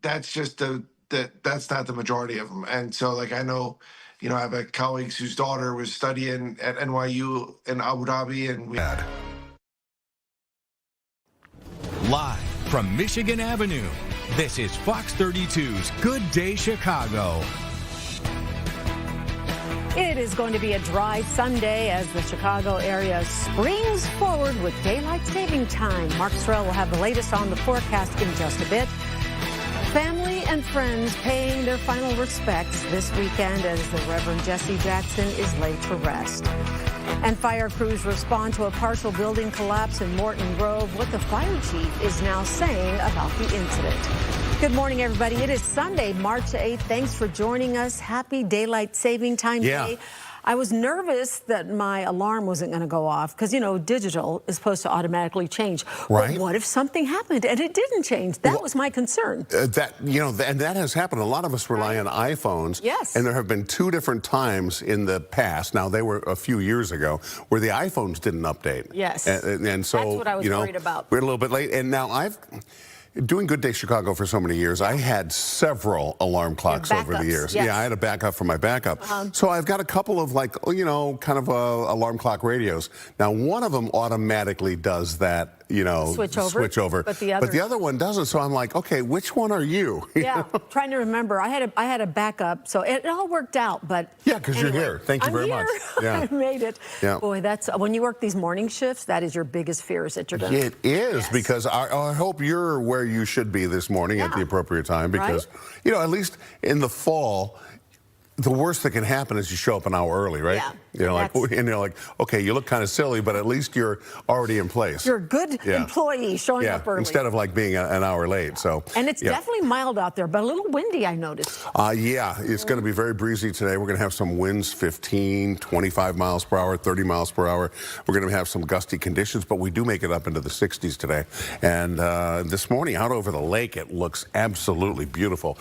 that's just that's not the majority of them. And so, like, I know, I have a colleague whose daughter was studying at NYU in Abu Dhabi, and we had live from Michigan Avenue. This is Fox 32's Good Day Chicago. It is going to be a dry Sunday as the Chicago area springs forward with daylight saving time. Mark Strell will have the latest on the forecast in just a bit. Family and friends paying their final respects this weekend as the Reverend Jesse Jackson is laid to rest. And fire crews respond to a partial building collapse in Morton Grove. What the fire chief is now saying about the incident. Good morning, everybody. It is Sunday, March 8th. Thanks for joining us. Happy Daylight Saving Time Day. I was nervous that my alarm wasn't going to go off because, digital is supposed to automatically change. Right. But what if something happened and it didn't change? That was my concern. And that has happened. A lot of us rely on iPhones. Yes. And there have been 2 different times in the past, now they were a few years ago, where the iPhones didn't update. Yes. And so, that's what I was worried about. We're a little bit late. And now doing Good Day Chicago for so many years, I had several alarm clocks over the years. Yes. Yeah, I had a backup for my backup. So I've got a couple of kind of alarm clock radios. Now, one of them automatically does that, switch over. But the other one doesn't. So I'm like, okay, which one are you? Yeah, trying to remember. I had a backup, so it all worked out. But yeah, because you're here. Thank you very much. Yeah. I made it. Yeah. Boy, that's when you work these morning shifts. That is your biggest fear, is that you're going to. It is, because I hope you're where you should be this morning at the appropriate time, because at least in the fall, the worst that can happen is you show up an hour early, right? Yeah. And you're like, okay, you look kind of silly, but at least you're already in place. You're a good employee showing up early. Instead of being an hour late. So. And it's definitely mild out there, but a little windy, I noticed. Yeah, it's going to be very breezy today. We're going to have some winds, 15, 25 miles per hour, 30 miles per hour. We're going to have some gusty conditions, but we do make it up into the 60s today. And this morning out over the lake, it looks absolutely beautiful.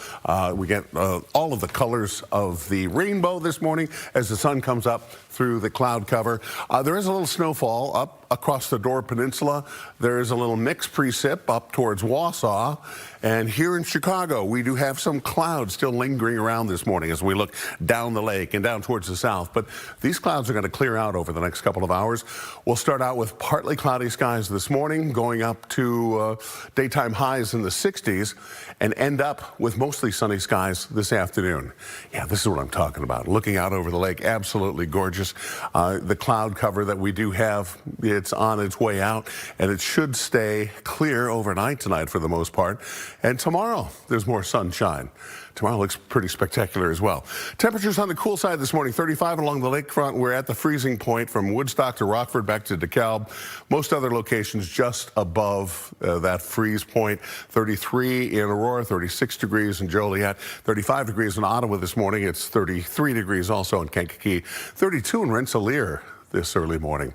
We get all of the colors of the rainbow this morning as the sun comes up through the cloud cover. There is a little snowfall up across the Door Peninsula. There is a little mixed precip up towards Wausau. And here in Chicago, we do have some clouds still lingering around this morning as we look down the lake and down towards the south. But these clouds are going to clear out over the next couple of hours. We'll start out with partly cloudy skies this morning, going up to daytime highs in the 60s, and end up with mostly sunny skies this afternoon. Yeah, this is what I'm talking about. Looking out over the lake, absolutely gorgeous. The cloud cover that we do have, it's on its way out, and it should stay clear overnight tonight for the most part. And tomorrow, there's more sunshine. Tomorrow looks pretty spectacular as well. Temperatures on the cool side this morning, 35 along the lakefront. We're at the freezing point from Woodstock to Rockford back to DeKalb. Most other locations just above that freeze point. 33 in Aurora, 36 degrees in Joliet, 35 degrees in Ottawa this morning. It's 33 degrees also in Kankakee, 32 in Rensselaer this early morning.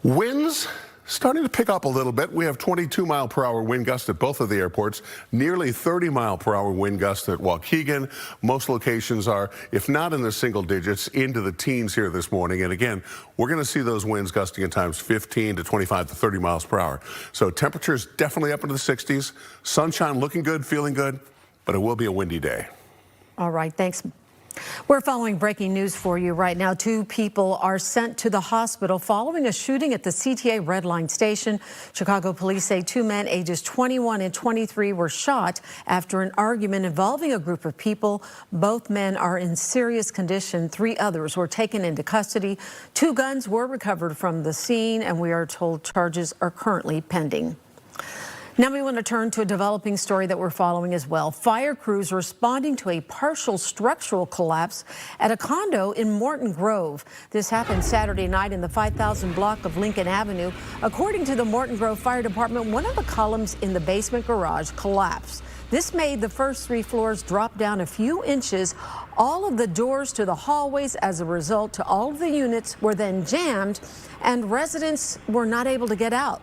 Winds starting to pick up a little bit. We have 22-mile-per-hour wind gusts at both of the airports, nearly 30-mile-per-hour wind gusts at Waukegan. Most locations are, if not in the single digits, into the teens here this morning. And again, we're going to see those winds gusting at times 15 to 25 to 30 miles per hour. So temperatures definitely up into the 60s. Sunshine looking good, feeling good, but it will be a windy day. All right, thanks. We're following breaking news for you right now. 2 people are sent to the hospital following a shooting at the CTA Red Line station. Chicago police say 2 men ages 21 and 23 were shot after an argument involving a group of people. Both men are in serious condition. 3 others were taken into custody. 2 guns were recovered from the scene, and we are told charges are currently pending. Now we want to turn to a developing story that we're following as well. Fire crews responding to a partial structural collapse at a condo in Morton Grove. This happened Saturday night in the 5000 block of Lincoln Avenue. According to the Morton Grove Fire Department, one of the columns in the basement garage collapsed. This made the first 3 floors drop down a few inches. All of the doors to the hallways as a result to all of the units were then jammed, and residents were not able to get out.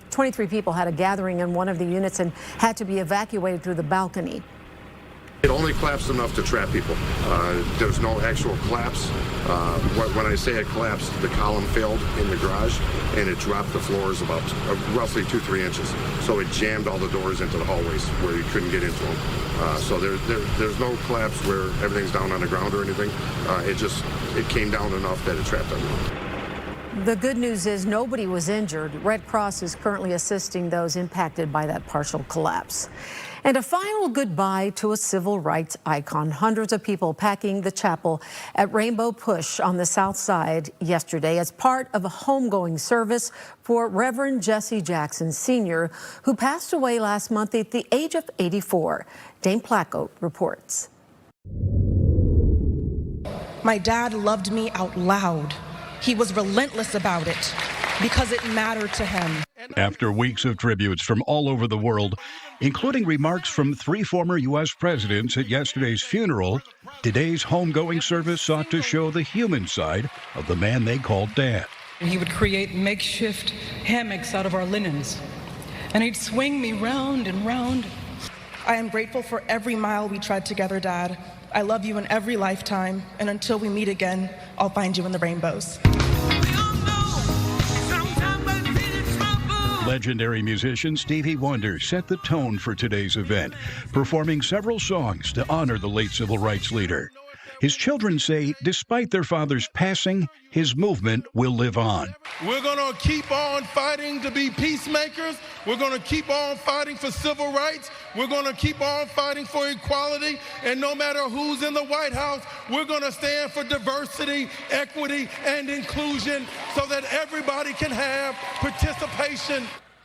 23 people had a gathering in one of the units and had to be evacuated through the balcony. It only collapsed enough to trap people. There's no actual collapse. When I say it collapsed, the column failed in the garage and it dropped the floors about roughly 2-3 inches. So it jammed all the doors into the hallways where you couldn't get into them. So there's no collapse where everything's down on the ground or anything. It came down enough that it trapped everyone. The good news is nobody was injured. Red Cross is currently assisting those impacted by that partial collapse. And a final goodbye to a civil rights icon. Hundreds of people packing the chapel at Rainbow Push on the south side yesterday as part of a homegoing service for Reverend Jesse Jackson Sr., who passed away last month at the age of 84. Dane Placco reports. My dad loved me out loud. He was relentless about it because it mattered to him. After weeks of tributes from all over the world, including remarks from 3 former U.S. presidents at yesterday's funeral, today's homegoing service sought to show the human side of the man they called Dad. He would create makeshift hammocks out of our linens, and he'd swing me round and round. I am grateful for every mile we tread together, Dad. I love you in every lifetime, and until we meet again, I'll find you in the rainbows. Legendary musician Stevie Wonder set the tone for today's event, performing several songs to honor the late civil rights leader. His children say, despite their father's passing, his movement will live on. We're going to keep on fighting to be peacemakers. We're going to keep on fighting for civil rights. We're going to keep on fighting for equality. And no matter who's in the White House, we're going to stand for diversity, equity, and inclusion so that everybody can have participation.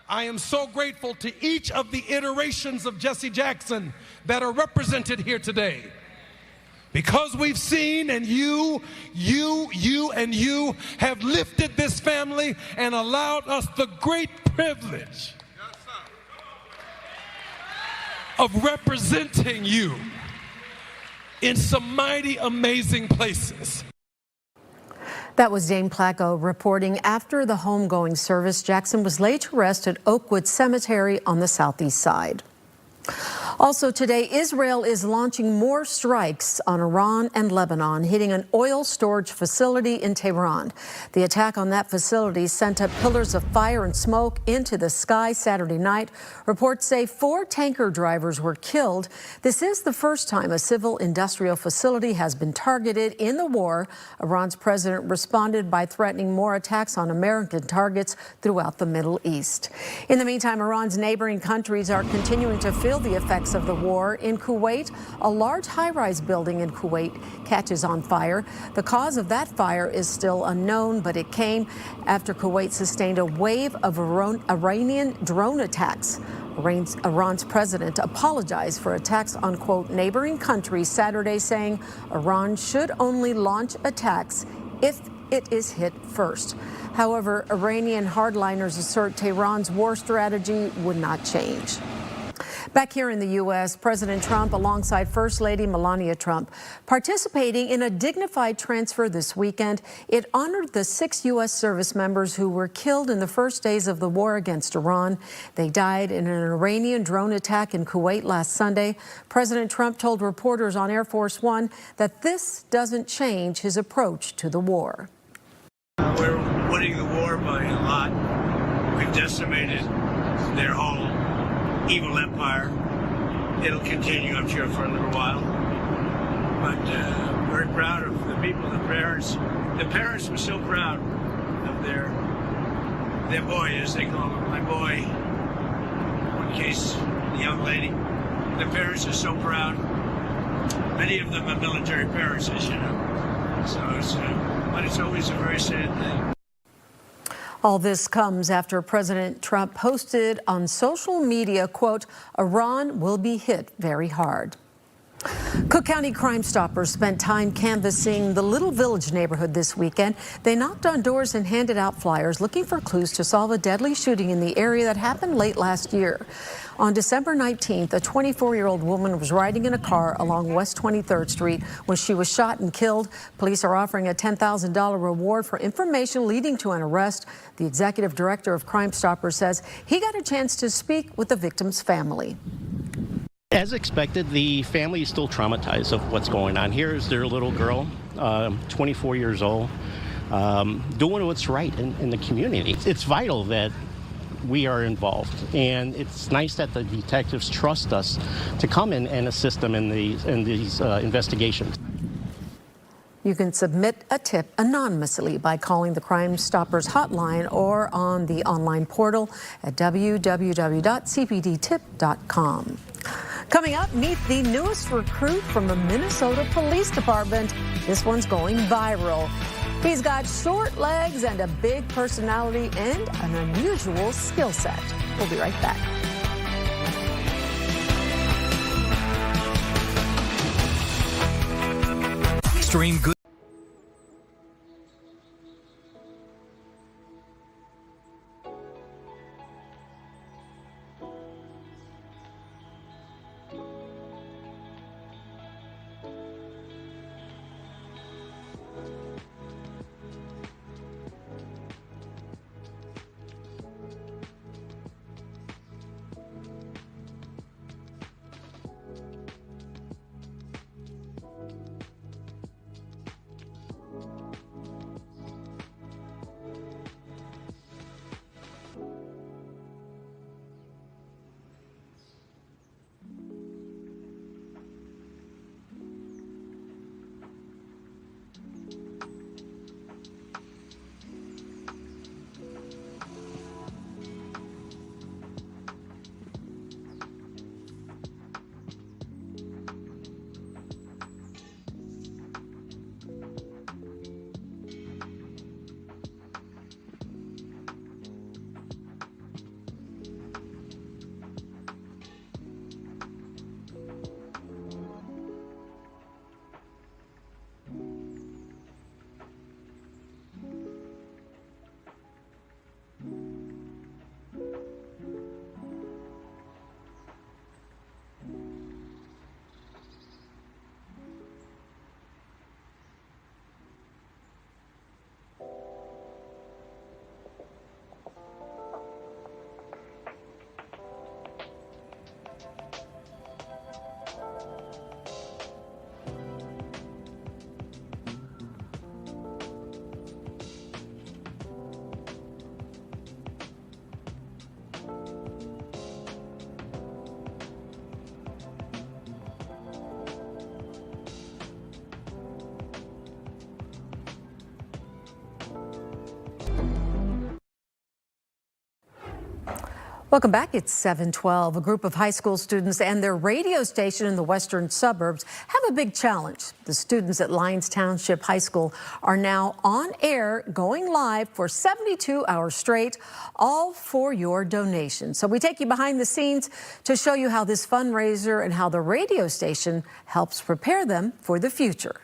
I am so grateful to each of the iterations of Jesse Jackson that are represented here today. Because we've seen, and you have lifted this family and allowed us the great privilege of representing you in some mighty, amazing places. That was Dane Placco reporting. After the homegoing service, Jackson was laid to rest at Oakwood Cemetery on the southeast side. Also today, Israel is launching more strikes on Iran and Lebanon, hitting an oil storage facility in Tehran. The attack on that facility sent up pillars of fire and smoke into the sky Saturday night. Reports say 4 tanker drivers were killed. This is the first time a civil industrial facility has been targeted in the war. Iran's president responded by threatening more attacks on American targets throughout the Middle East. In the meantime, Iran's neighboring countries are continuing to feel the effects of the war. In Kuwait, a large high-rise building in Kuwait catches on fire. The cause of that fire is still unknown, but it came after Kuwait sustained a wave of Iranian drone attacks. Iran's president apologized for attacks on, quote, neighboring countries Saturday, saying Iran should only launch attacks if it is hit first. However, Iranian hardliners assert Tehran's war strategy would not change. Back here in the U.S., President Trump, alongside First Lady Melania Trump, participating in a dignified transfer this weekend. It honored the 6 U.S. service members who were killed in the first days of the war against Iran. They died in an Iranian drone attack in Kuwait last Sunday. President Trump told reporters on Air Force One that this doesn't change his approach to the war. We're winning the war by a lot. We've decimated their whole evil empire. It'll continue, I'm sure, for a little while. But very proud of the people, the parents. The parents were so proud of their boy, as they call him, my boy. In case, the young lady. The parents are so proud. Many of them are military parents, as you know. So but it's always a very sad thing. All this comes after President Trump posted on social media, quote, Iran will be hit very hard. Cook County Crime Stoppers spent time canvassing the Little Village neighborhood this weekend. They knocked on doors and handed out flyers looking for clues to solve a deadly shooting in the area that happened late last year. On December 19th, a 24-year-old woman was riding in a car along West 23rd Street when she was shot and killed. Police are offering a $10,000 reward for information leading to an arrest. The executive director of Crime Stoppers says he got a chance to speak with the victim's family. As expected, the family is still traumatized of what's going on. Here's their little girl, 24 years old, doing what's right in the community. It's vital that we are involved, and it's nice that the detectives trust us to come in and assist them in these investigations. You can submit a tip anonymously by calling the Crime Stoppers hotline or on the online portal at www.cpdtip.com. Coming up, meet the newest recruit from the Minnesota Police Department. This one's going viral. He's got short legs and a big personality and an unusual skill set. We'll be right back. Stream good. Welcome back. It's 7:12. A group of high school students and their radio station in the western suburbs have a big challenge. The students at Lyons Township High School are now on air, going live for 72 hours straight, all for your donation. So we take you behind the scenes to show you how this fundraiser and how the radio station helps prepare them for the future.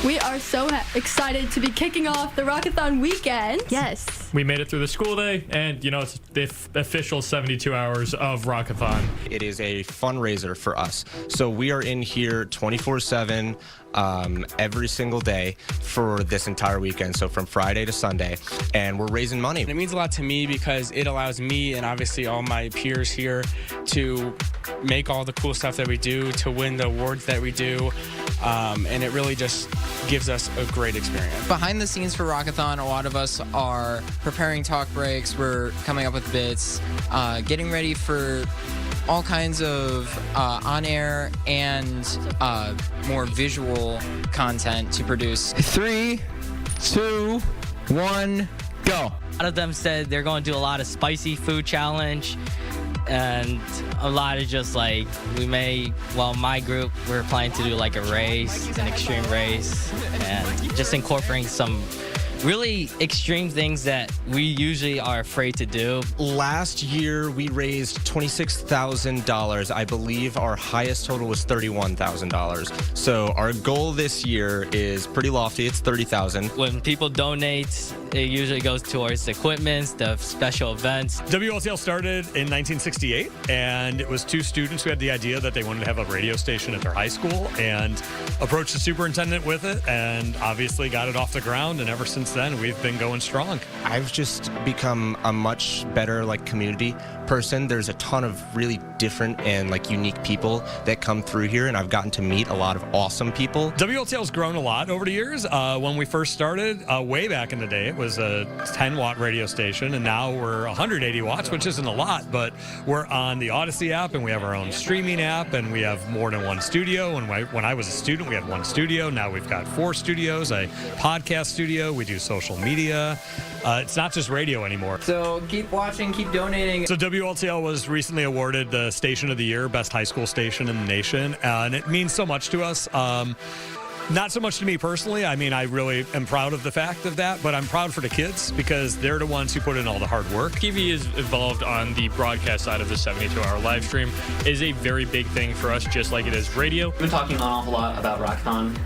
We are so excited to be kicking off the Rockathon weekend. Yes. We made it through the school day, and, you know, it's the official 72 hours of Rockathon. It is a fundraiser for us. So we are in here 24/7 every single day for this entire weekend, so from Friday to Sunday, and we're raising money. It means a lot to me because it allows me and obviously all my peers here to make all the cool stuff that we do, to win the awards that we do, and it really just gives us a great experience. Behind the scenes for Rockathon, a lot of us are preparing talk breaks, we're coming up with bits, getting ready for all kinds of on-air and more visual content to produce. 3, 2, 1, go. A lot of them said they're going to do a lot of spicy food challenge and a lot of just like, my group, we're planning to do like a race, an extreme race, and just incorporating some really extreme things that we usually are afraid to do. Last year, we raised $26,000. I believe our highest total was $31,000. So our goal this year is pretty lofty. It's $30,000. When people donate, it usually goes towards the equipment, the special events. WLTL started in 1968, and it was two students who had the idea that they wanted to have a radio station at their high school and approached the superintendent with it, and obviously got it off the ground, and ever since then we've been going strong. I've just become a much better community person. There's a ton of really different and like unique people that come through here, and I've gotten to meet a lot of awesome people. WLTL's grown a lot over the years. When we first started, way back in the day, it was a 10-watt radio station, and now we're 180 watts, which isn't a lot, but we're on the Odyssey app, and we have our own streaming app, and we have more than one studio. And when I was a student, we had one studio. Now we've got 4 studios, a podcast studio. We do social media. It's not just radio anymore. So keep watching, keep donating. So WLTL was recently awarded the Station of the Year, Best High School Station in the nation, and it means so much to us. Not so much to me personally. I mean, I really am proud of the fact of that, but I'm proud for the kids because they're the ones who put in all the hard work. TV is involved on the broadcast side of the 72-hour live stream is a very big thing for us, just like it is radio. We've been talking an awful lot about Rockathon,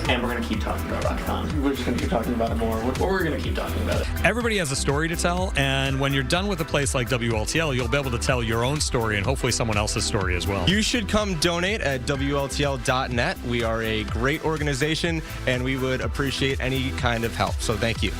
and we're going to keep talking about Rockathon. We're just going to keep talking about it more. We're going to keep talking about it. Everybody has a story to tell, and when you're done with a place like WLTL, you'll be able to tell your own story and hopefully someone else's story as well. You should come donate at WLTL.net. We are a great organization, and we would appreciate any kind of help. So thank you.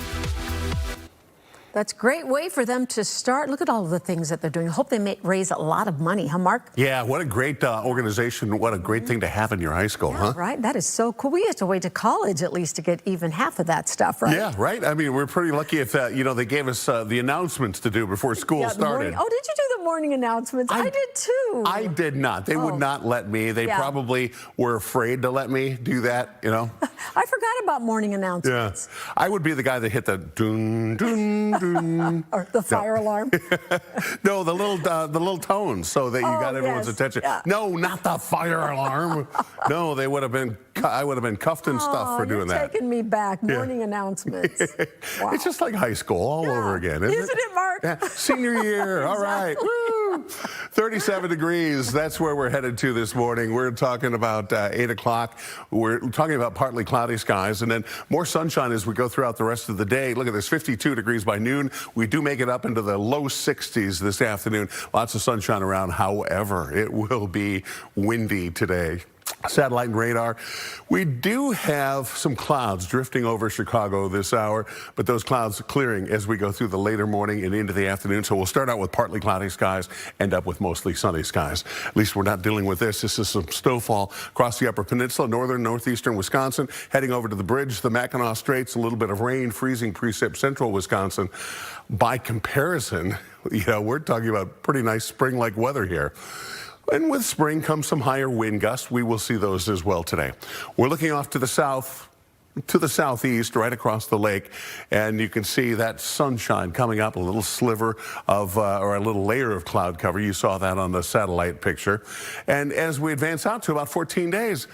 That's a great way for them to start. Look at all of the things that they're doing. I hope they raise a lot of money, huh, Mark? Yeah, what a great organization. What a great thing to have in your high school, huh? Right, that is so cool. We have to wait to college at least to get even half of that stuff, right? Yeah, right. I mean, we're pretty lucky if, they gave us the announcements to do before school started. Oh, did you do the morning announcements? I did too. I did not. They would not let me. They probably were afraid to let me do that, I forgot about morning announcements. Yeah. I would be the guy that hit the dun, dun, dun. Or the fire alarm. No, the little tones so that you got everyone's attention. Yeah. No, not the fire alarm. No, I would have been cuffed and stuff for doing that. You're taking me back. Morning announcements. Wow. It's just like high school all over again, isn't it, Mark? Yeah. Senior year. All right. Woo. 37 degrees. That's where we're headed to this morning. We're talking about 8 o'clock. We're talking about partly cloudy skies and then more sunshine as we go throughout the rest of the day. Look at this, 52 degrees by noon. We do make it up into the low 60s this afternoon. Lots of sunshine around. However, it will be windy today. Satellite and radar. We do have some clouds drifting over Chicago this hour, but those clouds clearing as we go through the later morning and into the afternoon. So we'll start out with partly cloudy skies, end up with mostly sunny skies. At least we're not dealing with this. This is some snowfall across the Upper Peninsula, northeastern Wisconsin, heading over to the bridge, the Mackinac Straits, a little bit of rain, freezing precip central Wisconsin. By comparison, we're talking about pretty nice spring-like weather here. And with spring comes some higher wind gusts. We will see those as well today. We're looking off to the south, to the southeast, right across the lake, and you can see that sunshine coming up, a little sliver of, or a little layer of cloud cover. You saw that on the satellite picture. And as we advance out to about 14 days,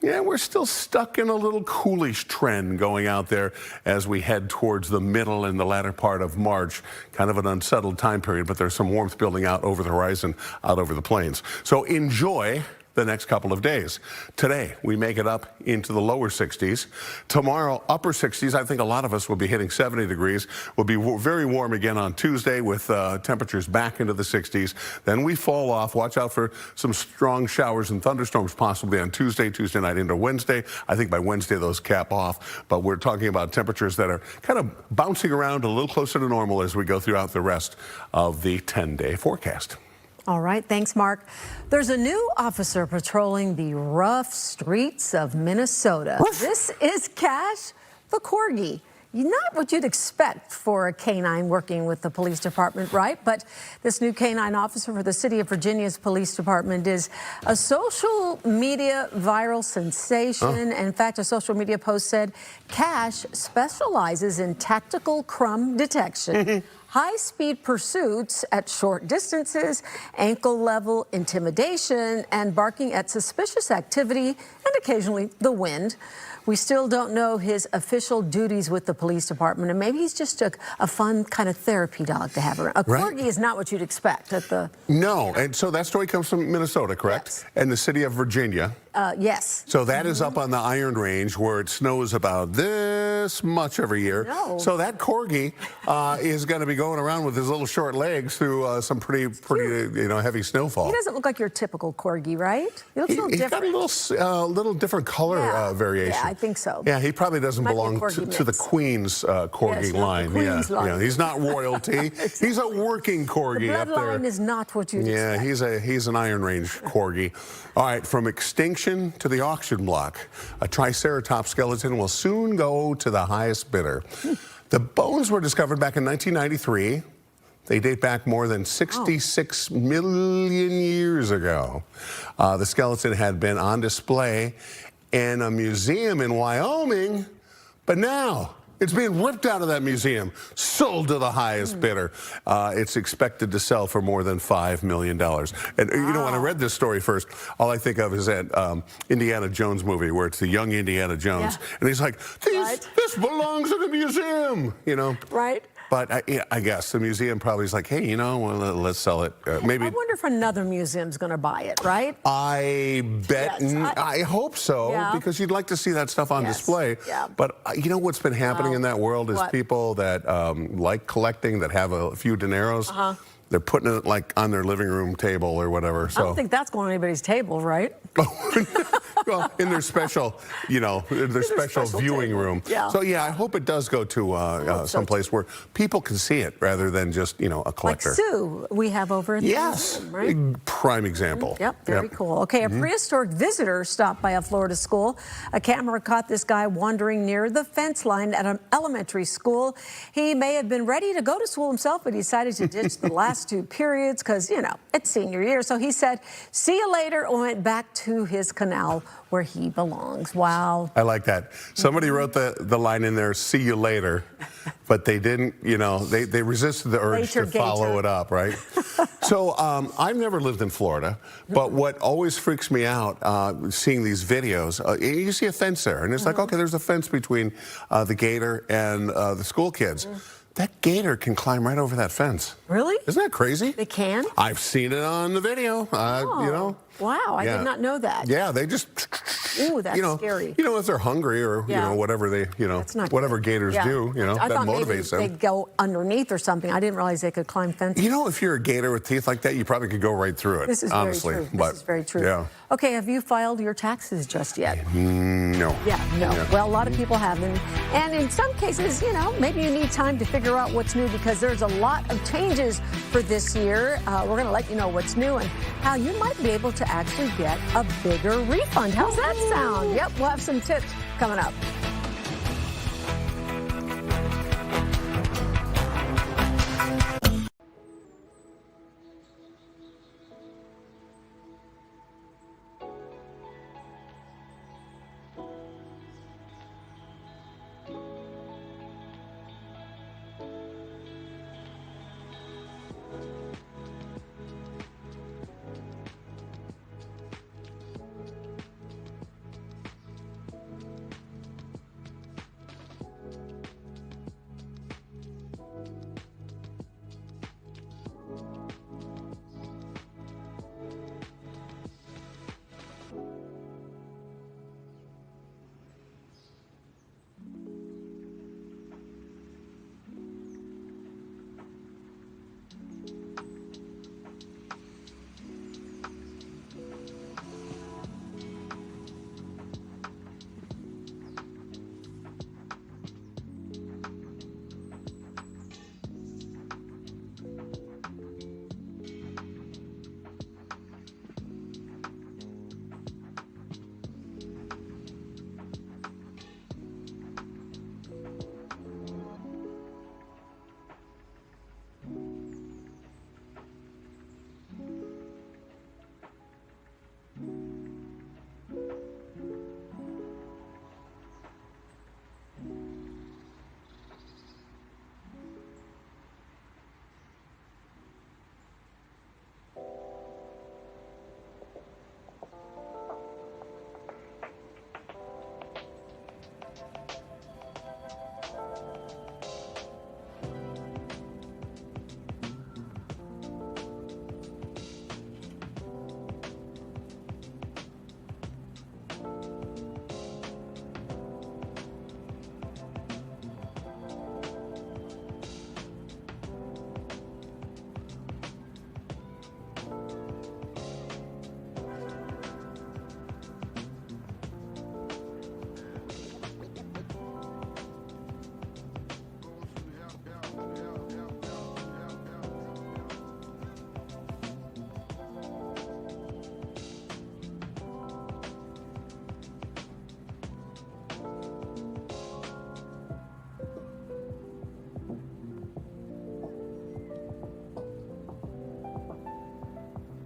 yeah, we're still stuck in a little coolish trend going out there as we head towards the middle and the latter part of March. Kind of an unsettled time period, but there's some warmth building out over the horizon, out over the plains. So enjoy the next couple of days. Today, we make it up into the lower 60s. Tomorrow, upper 60s. I think a lot of us will be hitting 70 degrees. We'll be very warm again on Tuesday with temperatures back into the 60s. Then we fall off. Watch out for some strong showers and thunderstorms possibly on Tuesday night into Wednesday. I think by Wednesday those cap off. But we're talking about temperatures that are kind of bouncing around a little closer to normal as we go throughout the rest of the 10-day forecast. All right, thanks, Mark. There's a new officer patrolling the rough streets of Minnesota. This is Cash the Corgi. Not what you'd expect for a canine working with the police department, right? But this new canine officer for the City of Virginia's police department is a social media viral sensation. In fact, a social media post said, Cash specializes in tactical crumb detection, high-speed pursuits at short distances, ankle-level intimidation, and barking at suspicious activity, and occasionally the wind. We still don't know his official duties with the police department, and maybe he's just a fun kind of therapy dog to have around. A corgi is not what you'd expect at the... No, and so that story comes from Minnesota, correct? Yes. And the City of Virginia. Yes. So that is up on the Iron Range where it snows about this much every year. No. So that corgi is going to be going around with his little short legs through some pretty heavy snowfall. He doesn't look like your typical corgi, right? He looks a little He's different. got a little different color variation. Yeah, I think so. Yeah, he probably doesn't Might be a belong corgi to the mix. Queen's corgi Yes, not the line. Queen's line. Yeah, he's not royalty. He's a working corgi The up there. bloodline is not what you'd Yeah, expect. he's an Iron Range corgi. All right, from extinction to the auction block, a Triceratops skeleton will soon go to the highest bidder. The bones were discovered back in 1993. They date back more than 66 million years ago. The skeleton had been on display in a museum in Wyoming, but now it's being ripped out of that museum, sold to the highest bidder. It's expected to sell for more than $5 million. And you know, when I read this story first, all I think of is that Indiana Jones movie where it's the young Indiana Jones. Yeah. And he's like, this belongs in a museum, you know. Right. But I guess the museum probably is like, hey, you know, well, let's sell it. Maybe. I wonder if another museum's going to buy it, right? I bet. Yes, I hope so, Yeah. because you'd like to see that stuff on display. Yeah. But you know what's been happening in that world is What? people that like collecting, that have a few dineros, they're putting it like on their living room table or whatever. I So. don't think that's going on anybody's table, right? Well, in their special, in their special viewing room. Yeah. So yeah, I hope it does go to someplace where people can see it rather than just a Like collector. Sue, we have over in the museum, right? Prime example. Yep, very cool. Okay, a prehistoric visitor stopped by a Florida school. A camera caught this guy wandering near the fence line at an elementary school. He may have been ready to go to school himself, but he decided to ditch the last two periods because, it's senior year. So he said, see you later, and went back to his canal where he belongs. Wow. I like that. Somebody wrote the line in there, see you later, but they didn't, they resisted the urge to follow it up, right? So I've never lived in Florida, but what always freaks me out seeing these videos, you see a fence there, and it's like, okay, there's a fence between the gator and the school kids. That gator can climb right over that fence. Really? Isn't that crazy? They can? I've seen it on the video, Wow, I did not know that. Yeah, they just... Ooh, that's scary. If they're hungry or, whatever they, whatever gators do, I that thought maybe motivates them. they'd go underneath or something. I didn't realize they could climb fences. If you're a gator with teeth like that, you probably could go right through it, This is honestly. very true. But, This is very true. Yeah. Okay, have you filed your taxes just yet? No. Yeah, no. Well, a lot of people haven't. And in some cases, maybe you need time to figure out what's new because there's a lot of changes for this year. We're going to let you know what's new and how you might be able to actually get a bigger refund. How's that sound? Yep, we'll have some tips coming up.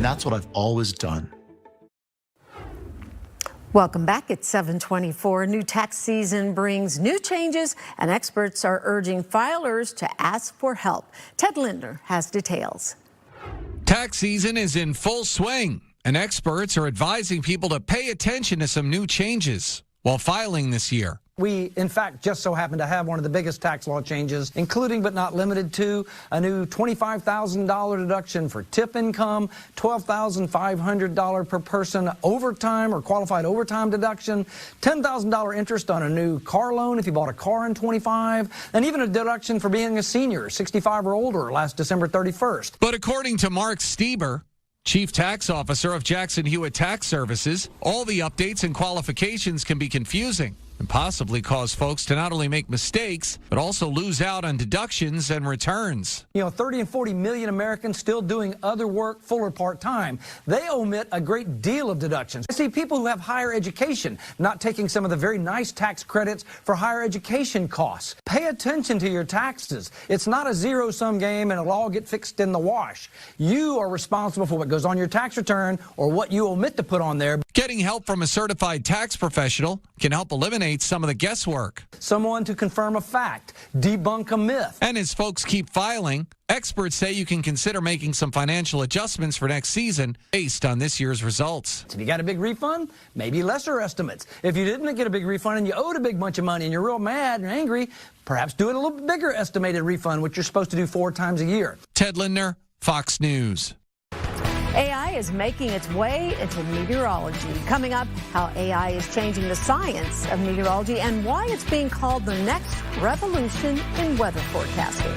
that's what I've always done. Welcome back. It's 7:24. New tax season brings new changes, and experts are urging filers to ask for help. Ted Lindner has details. Tax season is in full swing, and experts are advising people to pay attention to some new changes while filing this year. We, in fact, just so happen to have one of the biggest tax law changes, including but not limited to a new $25,000 deduction for tip income, $12,500 per person overtime or qualified overtime deduction, $10,000 interest on a new car loan if you bought a car in 25, and even a deduction for being a senior, 65 or older, last December 31st. But according to Mark Stieber, Chief Tax Officer of Jackson Hewitt Tax Services, all the updates and qualifications can be confusing and possibly cause folks to not only make mistakes, but also lose out on deductions and returns. 30 and 40 million Americans still doing other work full or part-time. They omit a great deal of deductions. I see people who have higher education not taking some of the very nice tax credits for higher education costs. Pay attention to your taxes. It's not a zero-sum game and it'll all get fixed in the wash. You are responsible for what goes on your tax return or what you omit to put on there. Getting help from a certified tax professional can help eliminate some of the guesswork. Someone to confirm a fact, debunk a myth. And as folks keep filing, experts say you can consider making some financial adjustments for next season based on this year's results. If you got a big refund, maybe lesser estimates. If you didn't get a big refund and you owed a big bunch of money and you're real mad and angry, perhaps do it a little bit bigger estimated refund, which you're supposed to do 4 times a year. Ted Lindner, Fox News. AI is making its way into meteorology. Coming up, how AI is changing the science of meteorology and why it's being called the next revolution in weather forecasting.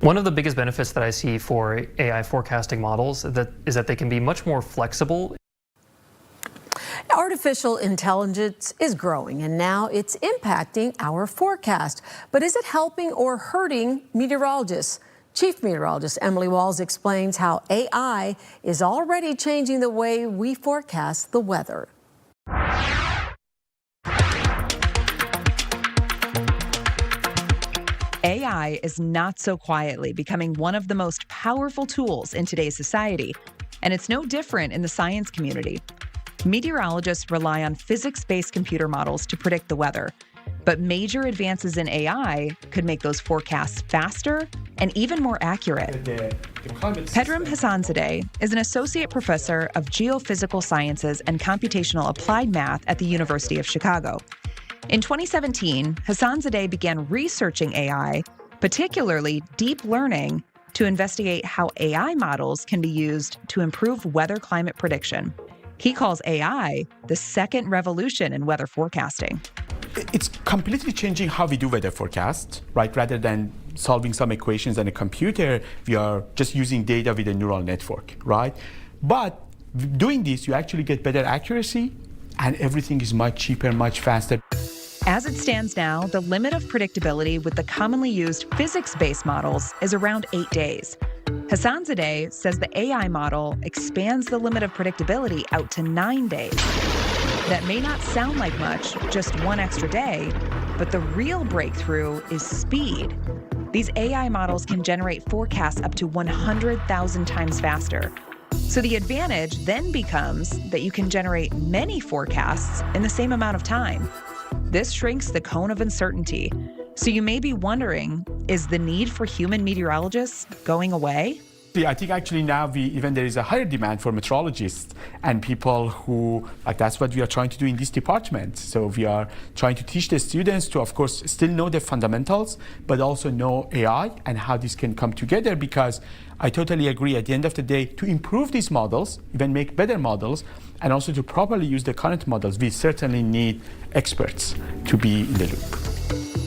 One of the biggest benefits that I see for AI forecasting models is that they can be much more flexible. Artificial intelligence is growing, and now it's impacting our forecast. But is it helping or hurting meteorologists? Chief Meteorologist Emily Walls explains how AI is already changing the way we forecast the weather. AI is not so quietly becoming one of the most powerful tools in today's society, and it's no different in the science community. Meteorologists rely on physics-based computer models to predict the weather, but major advances in AI could make those forecasts faster and even more accurate. Pedram Hassanzadeh is an associate professor of geophysical sciences and computational applied math at the University of Chicago. In 2017, Hassanzadeh began researching AI, particularly deep learning, to investigate how AI models can be used to improve weather climate prediction. He calls AI the second revolution in weather forecasting. It's completely changing how we do weather forecasts, right? Rather than solving some equations on a computer, we are just using data with a neural network, right? But doing this, you actually get better accuracy, and everything is much cheaper, much faster. As it stands now, the limit of predictability with the commonly used physics-based models is around 8 days. Hassanzadeh says the AI model expands the limit of predictability out to 9 days. That may not sound like much, just one extra day, but the real breakthrough is speed. These AI models can generate forecasts up to 100,000 times faster. So the advantage then becomes that you can generate many forecasts in the same amount of time. This shrinks the cone of uncertainty. So you may be wondering, is the need for human meteorologists going away? I think actually now there is a higher demand for meteorologists and people who, that's what we are trying to do in this department. So we are trying to teach the students to, of course, still know the fundamentals, but also know AI and how this can come together, because I totally agree at the end of the day, to improve these models, even make better models, and also to properly use the current models, we certainly need experts to be in the loop.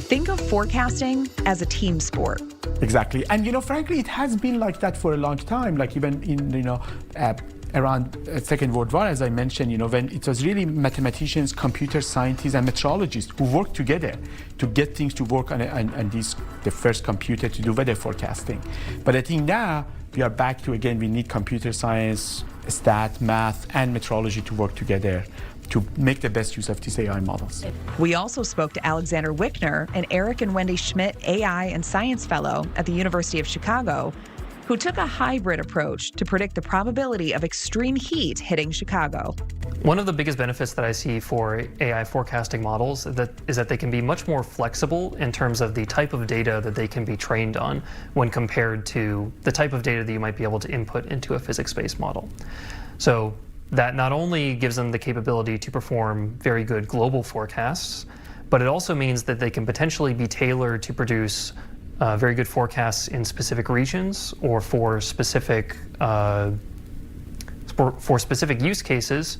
Think of forecasting as a team sport. Exactly. And, frankly, it has been like that for a long time, like even in, around Second World War, as I mentioned, when it was really mathematicians, computer scientists, and meteorologists who worked together to get things to work on the first computer to do weather forecasting. But I think now we are back to, again, we need computer science, stat, math, and meteorology to work together to make the best use of these AI models. We also spoke to Alexander Wickner, an Eric and Wendy Schmidt AI and Science Fellow at the University of Chicago, who took a hybrid approach to predict the probability of extreme heat hitting Chicago. One of the biggest benefits that I see for AI forecasting models is that they can be much more flexible in terms of the type of data that they can be trained on when compared to the type of data that you might be able to input into a physics-based model. So that not only gives them the capability to perform very good global forecasts, but it also means that they can potentially be tailored to produce very good forecasts in specific regions or for specific use cases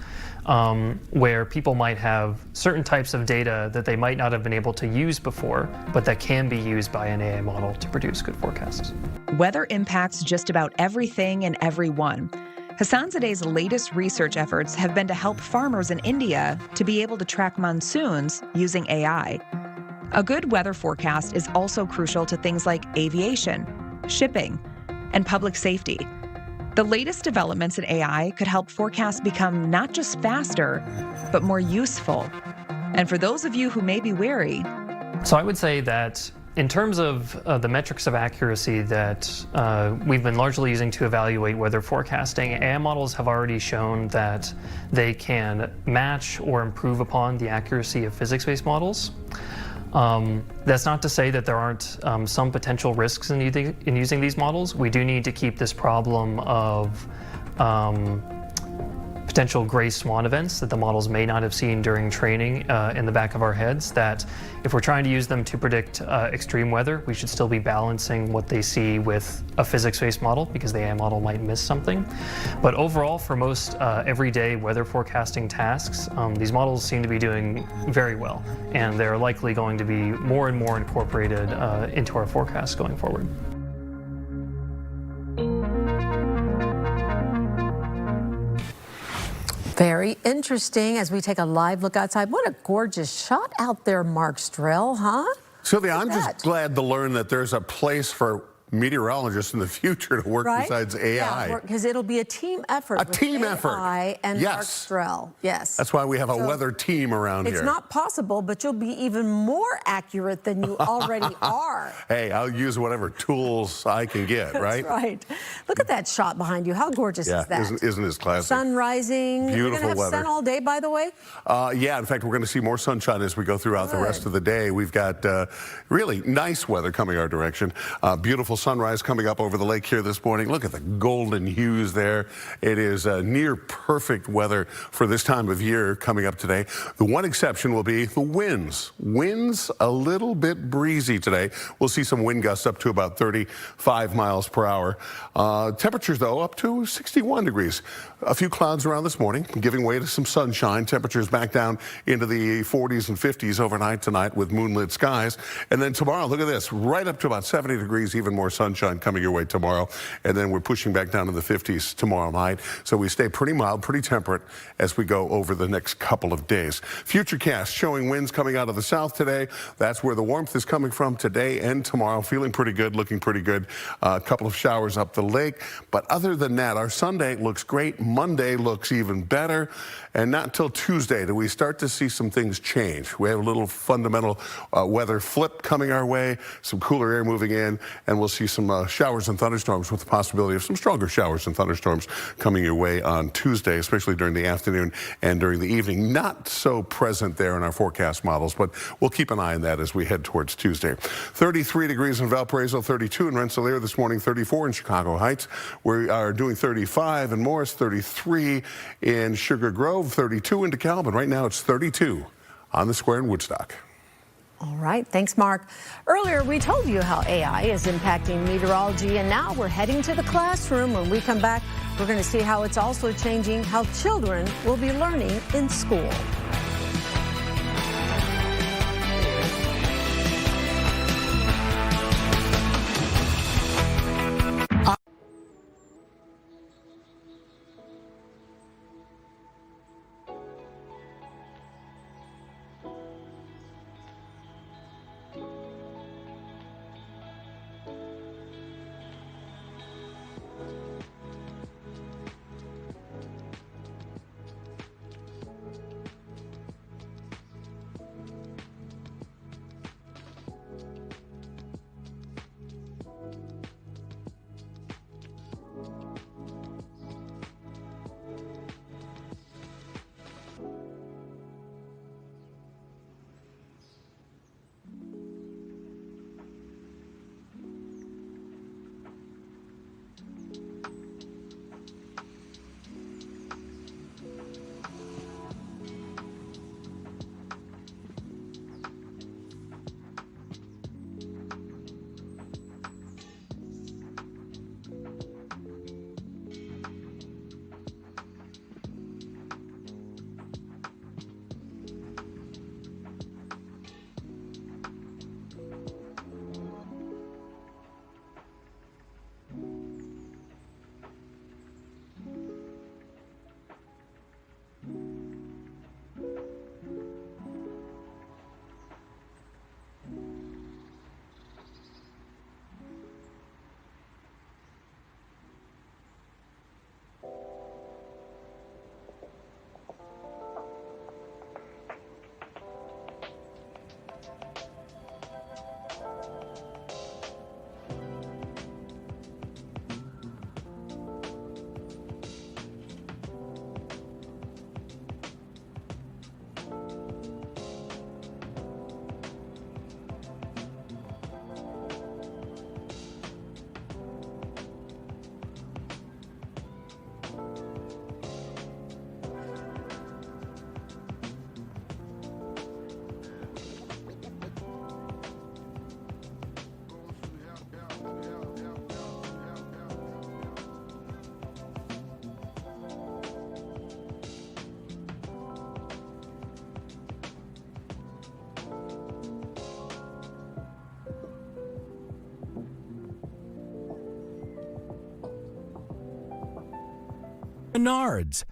where people might have certain types of data that they might not have been able to use before, but that can be used by an AI model to produce good forecasts. Weather impacts just about everything and everyone. Hassanzadeh's latest research efforts have been to help farmers in India to be able to track monsoons using AI. A good weather forecast is also crucial to things like aviation, shipping, and public safety. The latest developments in AI could help forecasts become not just faster, but more useful. And for those of you who may be wary, so I would say that in terms of the metrics of accuracy that we've been largely using to evaluate weather forecasting, AI models have already shown that they can match or improve upon the accuracy of physics-based models. That's not to say that there aren't some potential risks in using these models. We do need to keep this problem of potential gray swan events that the models may not have seen during training in the back of our heads, that if we're trying to use them to predict extreme weather, we should still be balancing what they see with a physics-based model, because the AI model might miss something. But overall, for most everyday weather forecasting tasks, these models seem to be doing very well, and they're likely going to be more and more incorporated into our forecasts going forward. Very interesting as we take a live look outside. What a gorgeous shot out there, Mark Strell, huh? Sylvia, I'm just glad to learn that there's a place for meteorologists in the future to work besides AI. Yeah, because it'll be a team effort. A team effort. AI and Mark Yes. Strell. Yes. That's why we have a weather team around here. It's not possible, but you'll be even more accurate than you already are. Hey, I'll use whatever tools I can get, right? That's right. Look at that shot behind you. How gorgeous is that? Isn't this classic? Sun rising. Beautiful We're going to have weather. sun all day, by the way? Yeah, in fact, we're going to see more sunshine as we go throughout the rest of the day. We've got really nice weather coming our direction. Beautiful sunrise coming up over the lake here this morning. Look at the golden hues there. It is near perfect weather for this time of year coming up today. The one exception will be the winds. Winds a little bit breezy today. We'll see some wind gusts up to about 35 miles per hour. Temperatures, though, up to 61 degrees. A few clouds around this morning, giving way to some sunshine. Temperatures back down into the 40s and 50s overnight tonight with moonlit skies. And then tomorrow, look at this, right up to about 70 degrees, even more sunshine coming your way tomorrow. And then we're pushing back down to the 50s tomorrow night. So we stay pretty mild, pretty temperate as we go over the next couple of days. Futurecast showing winds coming out of the south today. That's where the warmth is coming from today and tomorrow. Feeling pretty good, looking pretty good. A couple of showers up the lake. But other than that, our Sunday looks great. Monday looks even better. And not until Tuesday do we start to see some things change. We have a little fundamental weather flip coming our way, some cooler air moving in, and we'll see some showers and thunderstorms with the possibility of some stronger showers and thunderstorms coming your way on Tuesday, especially during the afternoon and during the evening. Not so present there in our forecast models, but we'll keep an eye on that as we head towards Tuesday. 33 degrees in Valparaiso, 32 in Rensselaer this morning, 34 in Chicago Heights. We are doing 35 in Morris, 33 in Sugar Grove, 32 in DeKalb, and right now it's 32 on the square in Woodstock. All right, thanks, Mark. Earlier, we told you how AI is impacting meteorology, and now we're heading to the classroom. When we come back, we're going to see how it's also changing how children will be learning in school. Menards.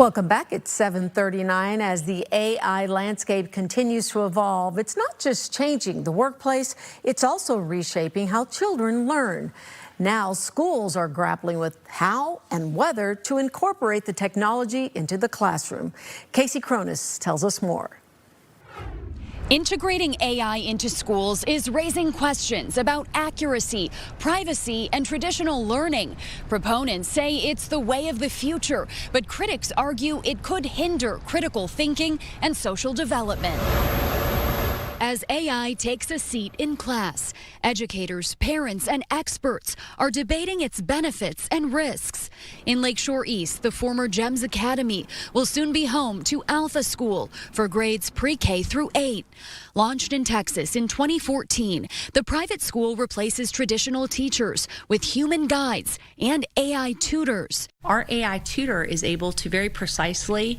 Welcome back. It's 7:39. As the AI landscape continues to evolve, it's not just changing the workplace, it's also reshaping how children learn. Now, schools are grappling with how and whether to incorporate the technology into the classroom. Casey Cronus tells us more. Integrating AI into schools is raising questions about accuracy, privacy, and traditional learning. Proponents say it's the way of the future, but critics argue it could hinder critical thinking and social development. As AI takes a seat in class, educators, parents, and experts are debating its benefits and risks. In Lakeshore East, the former GEMS Academy will soon be home to Alpha School for grades pre-K through 8. Launched in Texas in 2014, the private school replaces traditional teachers with human guides and AI tutors. Our AI tutor is able to very precisely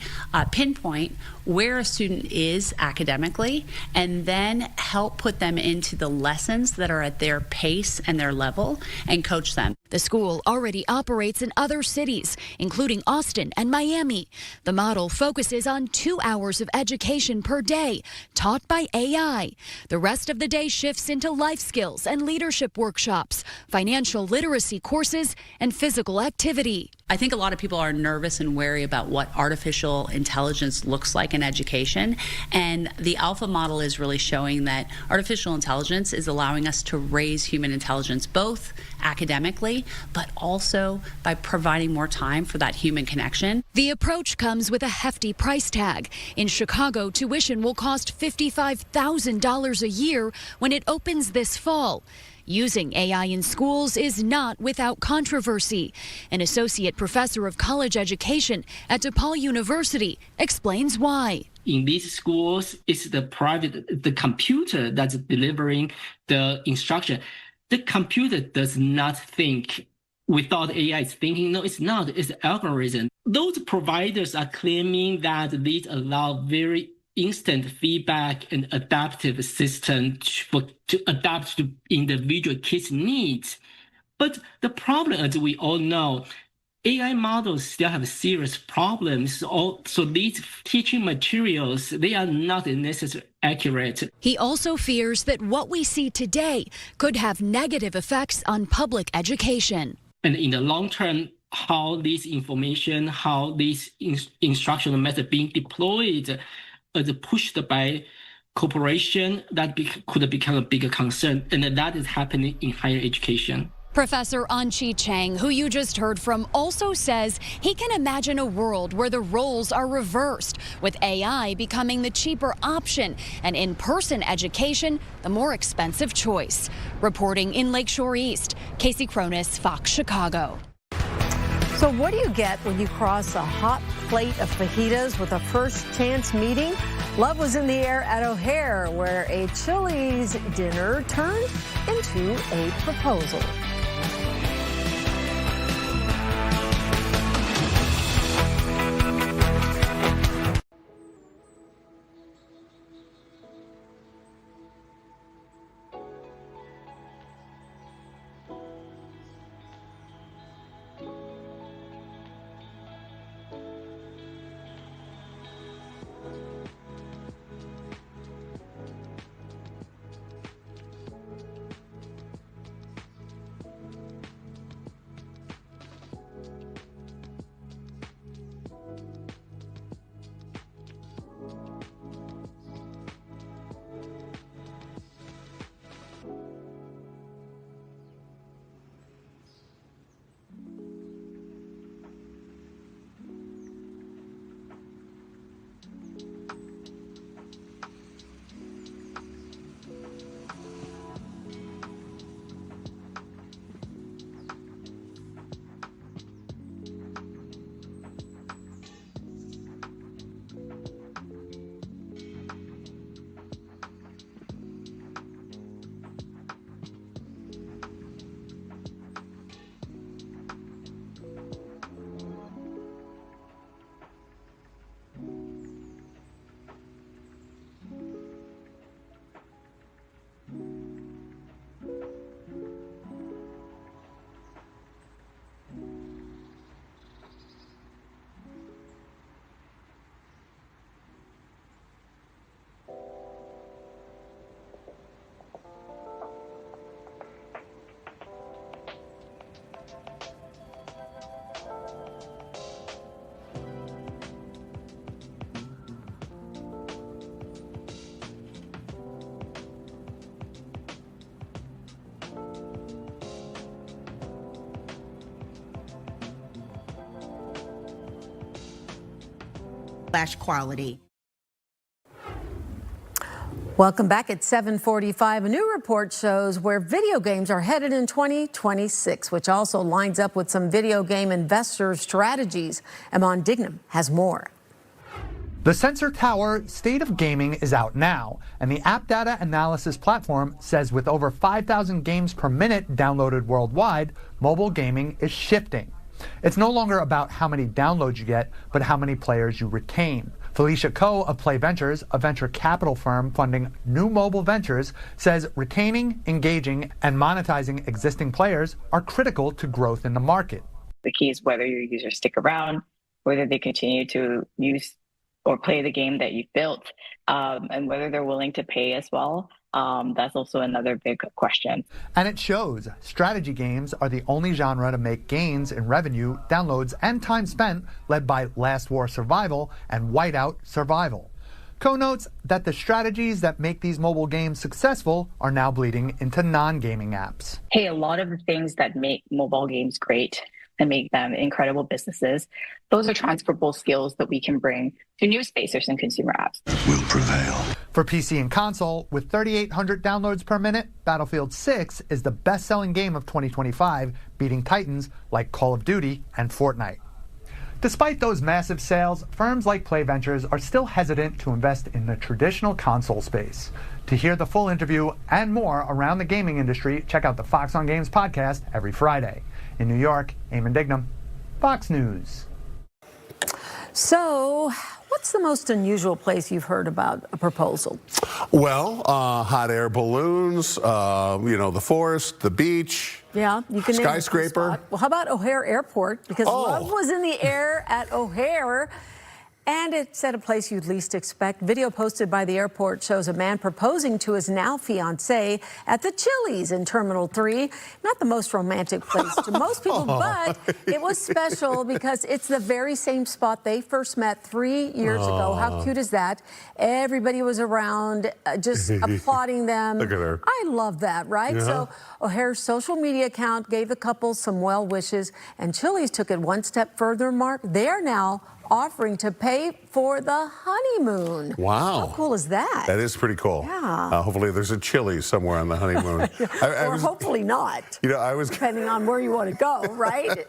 pinpoint where a student is academically and then help put them into the lessons that are at their pace and their level and coach them. The school already operates in other cities, including Austin and Miami. The model focuses on 2 hours of education per day, taught by AI. The rest of the day shifts into life skills and leadership workshops, financial literacy courses, and physical activity. I think a lot of people are nervous and wary about what artificial intelligence looks like in education, and the Alpha model is really showing that artificial intelligence is allowing us to raise human intelligence, both academically, but also by providing more time for that human connection. The approach comes with a hefty price tag. In Chicago, tuition will cost $55,000 a year when it opens this fall. Using AI in schools is not without controversy. An associate professor of college education at DePaul University explains why. In these schools, it's the computer that's delivering the instruction. The computer does not think without AI is thinking. No, it's not. It's algorithm. Those providers are claiming that these allow very instant feedback and adaptive system to adapt to individual kids' needs. But the problem, as we all know, AI models still have serious problems. So these teaching materials, they are not necessarily accurate. He also fears that what we see today could have negative effects on public education. And in the long term, how this information, how these instructional methods being deployed as pushed by corporation, that could become a bigger concern. And that is happening in higher education. Professor Anqi Chang, who you just heard from, also says he can imagine a world where the roles are reversed, with AI becoming the cheaper option and in-person education the more expensive choice. Reporting in Lakeshore East, Casey Cronus, Fox Chicago. So what do you get when you cross a hot plate of fajitas with a first chance meeting? Love was in the air at O'Hare, where a Chili's dinner turned into a proposal. quality. Welcome back at 7:45. A new report shows where video games are headed in 2026, which also lines up with some video game investor strategies. Amon Dignam has more. The Sensor Tower State of Gaming is out now, and the app data analysis platform says with over 5,000 games per minute downloaded worldwide, mobile gaming is shifting. It's no longer about how many downloads you get, but how many players you retain. Felicia Coe of Play Ventures, a venture capital firm funding new mobile ventures, says retaining, engaging, and monetizing existing players are critical to growth in the market. The key is whether your users stick around, whether they continue to use or play the game that you've built, and whether they're willing to pay as well. That's also another big question. And it shows strategy games are the only genre to make gains in revenue, downloads, and time spent, led by Last War Survival and Whiteout Survival. Co notes that the strategies that make these mobile games successful are now bleeding into non-gaming apps. Hey, a lot of the things that make mobile games great and make them incredible businesses, those are transferable skills that we can bring to new spacers and consumer apps. Will prevail. For PC and console, with 3,800 downloads per minute, Battlefield 6 is the best-selling game of 2025, beating titans like Call of Duty and Fortnite. Despite those massive sales, firms like Play Ventures are still hesitant to invest in the traditional console space. To hear the full interview and more around the gaming industry, check out the Fox on Games podcast every Friday. In New York, Eamon Dignam, Fox News. So, what's the most unusual place you've heard about a proposal? Well, hot air balloons, the forest, the beach. Yeah, you can skyscraper. Name well, how about O'Hare Airport? Because love was in the air at O'Hare. And it's at a place you'd least expect. Video posted by the airport shows a man proposing to his now fiancée at the Chili's in Terminal 3. Not the most romantic place to most people, but it was special because it's the very same spot they first met 3 years ago. How cute is that? Everybody was around just applauding them. Look at her. I love that, right? Yeah. So O'Hare's social media account gave the couple some well wishes, and Chili's took it one step further, Mark. They are now offering to pay for the honeymoon. Wow. How cool is that? That is pretty cool. Yeah. Hopefully there's a Chili's somewhere on the honeymoon. Or hopefully not. Depending on where you want to go, right?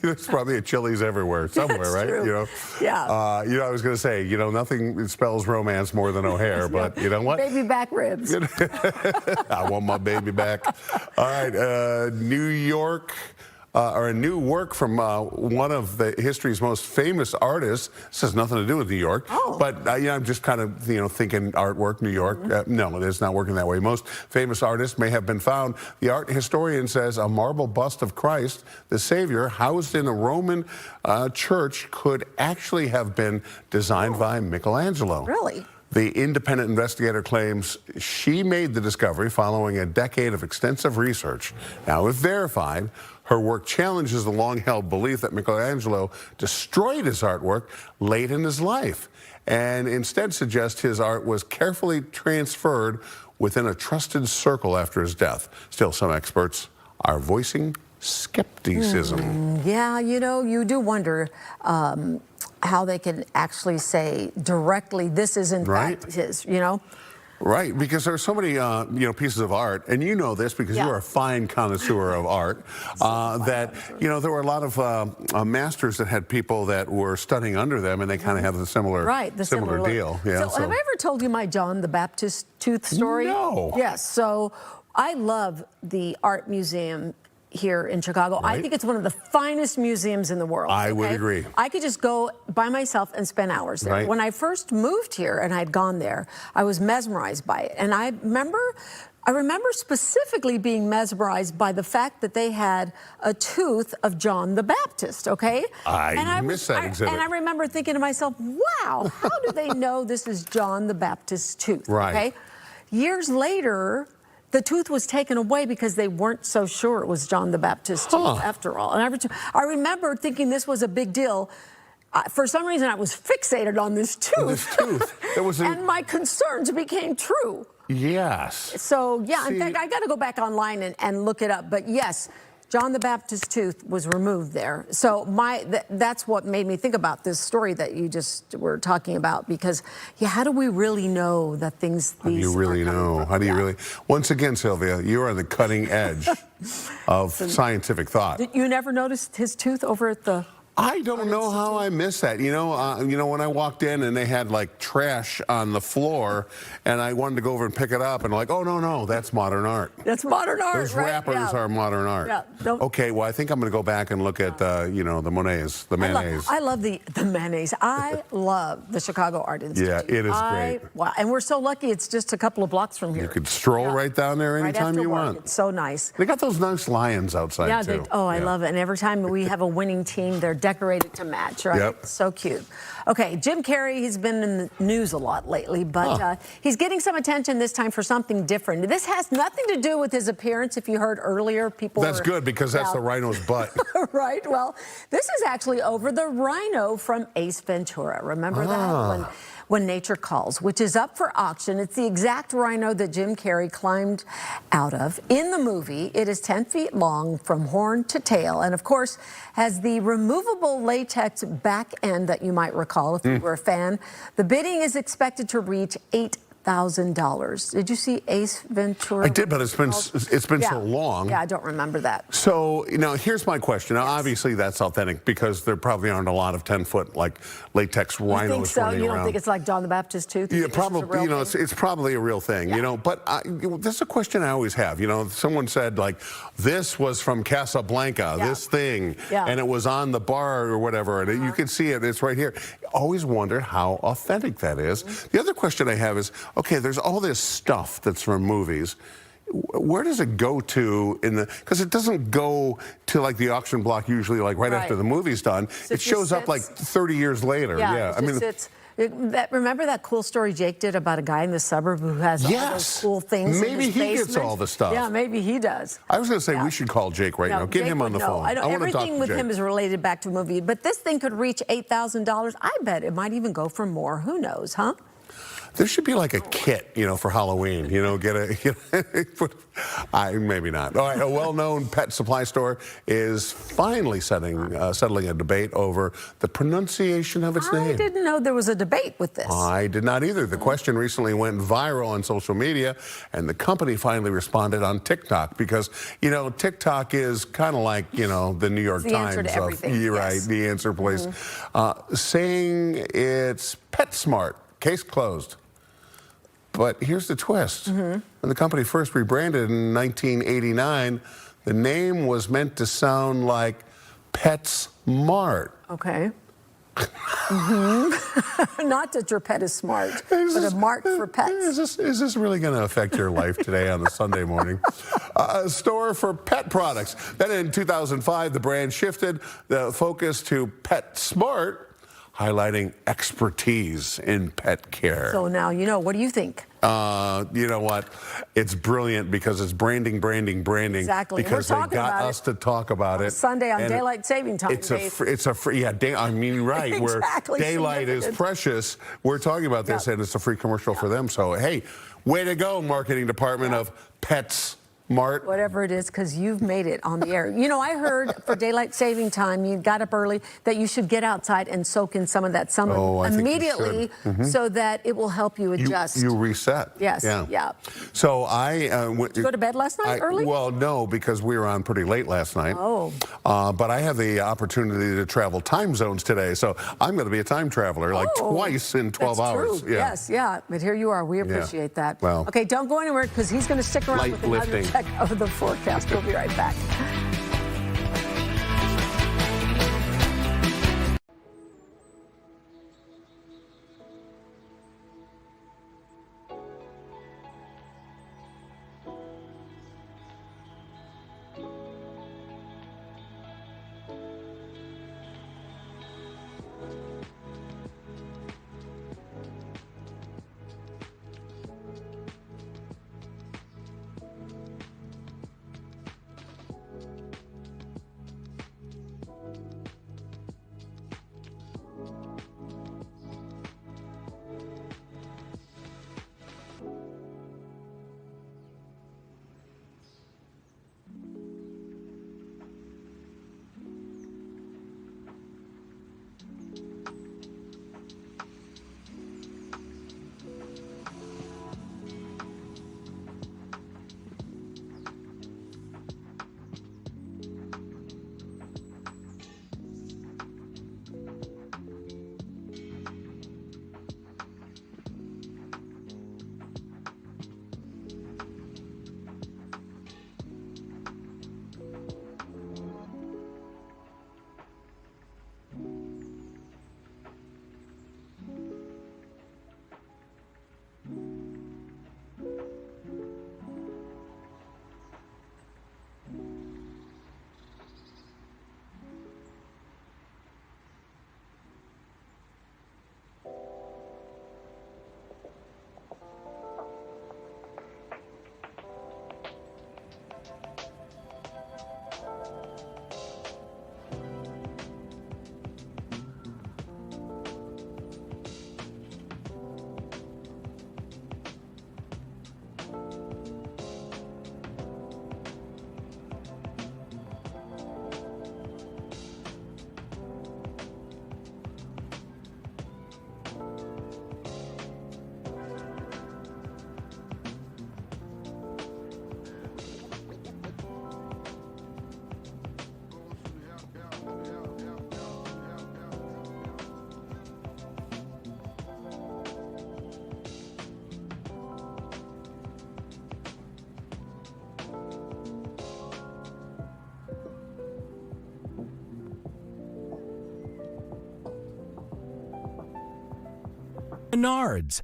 There's probably a Chili's everywhere, somewhere, right? True. Yeah. I was going to say, nothing spells romance more than O'Hare, but you know what? Baby back ribs. I want my baby back. All right, New York. Or a new work from one of the history's most famous artists. This has nothing to do with New York, but I'm just kind of thinking artwork, New York. No, it's not working that way. Most famous artists may have been found. The art historian says a marble bust of Christ, the Savior, housed in a Roman church, could actually have been designed by Michelangelo. Really? The independent investigator claims she made the discovery following a decade of extensive research. Now, if verified, her work challenges the long-held belief that Michelangelo destroyed his artwork late in his life, and instead suggests his art was carefully transferred within a trusted circle after his death. Still, some experts are voicing skepticism. Yeah, you do wonder how they can actually say directly this is in fact his, Right, because there are so many, pieces of art, and you know this because you are a fine connoisseur of art, that, there were a lot of masters that had people that were studying under them, and they kind of have the similar deal. Yeah, so have I ever told you my John the Baptist tooth story? No. Yes, so I love the art museum here in Chicago. I think it's one of the finest museums in the world. I would agree. I could just go by myself and spend hours there. When I first moved here and I'd gone there, I was mesmerized by it. And I remember specifically being mesmerized by the fact that they had a tooth of John the Baptist, I miss that exhibit. And I remember thinking to myself, wow, how do they know this is John the Baptist's tooth? Right. Years later, the tooth was taken away because they weren't so sure it was John the Baptist's tooth after all. And I remember thinking this was a big deal. For some reason, I was fixated on this tooth. And my concerns became true. Yes. So, yeah, in fact, I got to go back online and look it up. But yes, John the Baptist's tooth was removed there. So that's what made me think about this story that you just were talking about, because how do we really know that things How do you really know? How do you really? Once again, Sylvia, you are on the cutting edge of scientific thought. You never noticed his tooth over at the... I don't know how I missed that. You know, when I walked in and they had like trash on the floor, and I wanted to go over and pick it up, and like, oh no, that's modern art. That's modern art. Those right? wrappers are modern art. Yeah. Okay, well, I think I'm going to go back and look at the mayonnaise. I love the mayonnaise. I love the Chicago Art Institute. Yeah, it is great. Wow, and we're so lucky. It's just a couple of blocks from here. You could stroll right down there anytime you want. It's so nice. They got those nice lions outside too. I love it. And every time we have a winning team, they're decorated to match. Right? Yep. So cute. Okay, Jim Carrey, he's been in the news a lot lately, but he's getting some attention this time for something different. This has nothing to do with his appearance. If you heard earlier, That's good, because that's the rhino's butt. Right. Well, this is actually over the rhino from Ace Ventura. Remember that? When Nature Calls, which is up for auction. It's the exact rhino that Jim Carrey climbed out of. In the movie, it is 10 feet long from horn to tail, and of course, has the removable latex back end that you might recall if you were a fan. The bidding is expected to reach $8,000. Did you see Ace Ventura? I did, but it's been so long. Yeah, I don't remember that. So, here's my question. Now, obviously, that's authentic, because there probably aren't a lot of 10-foot like latex rhinos running around. You think so? You don't think it's like John the Baptist's tooth? Yeah, probably. It's probably a real thing. But this is a question I always have. Someone said like, this was from Casablanca, this thing, and it was on the bar or whatever, and you can see it. It's right here. Always wondered how authentic that is. The other question I have is, okay, there's all this stuff that's from movies. Where does it go to because it doesn't go to like the auction block usually like right after the movie's done. It shows up like 30 years later. Remember that cool story Jake did about a guy in the suburb who has all those cool things in his basement? Gets all the stuff. Yeah, maybe he does. I was going to say we should call Jake right now. Get him on the phone. I want to talk to everything with Jake. him is related back to a movie, but this thing could reach $8,000. I bet it might even go for more. Who knows, huh? There should be like a kit, for Halloween. Maybe not. All right, a well-known pet supply store is finally settling a debate over the pronunciation of its name. I didn't know there was a debate with this. I did not either. The question recently went viral on social media, and the company finally responded on TikTok, because TikTok is kind of like the New York Times answer to everything. You're right, the answer place, saying it's PetSmart. Case closed. But here's the twist. When the company first rebranded in 1989, the name was meant to sound like PetSmart. Okay. Not that your pet is smart, but a mart for pets. Is this really going to affect your life today on a Sunday morning? A store for pet products. Then in 2005, the brand shifted the focus to PetSmart, highlighting expertise in pet care. So now what do you think? You know what? It's brilliant, because it's branding. Exactly. Because they got us to talk about it. Sunday on daylight saving time. Right. Where daylight is precious. We're talking about this, and it's a free commercial for them. So hey, way to go, marketing department of PetSmart. Whatever it is, because you've made it on the air. I heard for daylight saving time, you got up early, that you should get outside and soak in some of that sun immediately, so that it will help you adjust. You reset. Yes. Yeah. So Did you go to bed last night early? Well, no, because we were on pretty late last night. Oh. But I have the opportunity to travel time zones today, so I'm going to be a time traveler twice in 12 hours. True. Yeah. Yes. But here you are. We appreciate that. Well. Okay, don't go anywhere, because he's going to stick around with another check of the forecast. We'll be right back. Menards.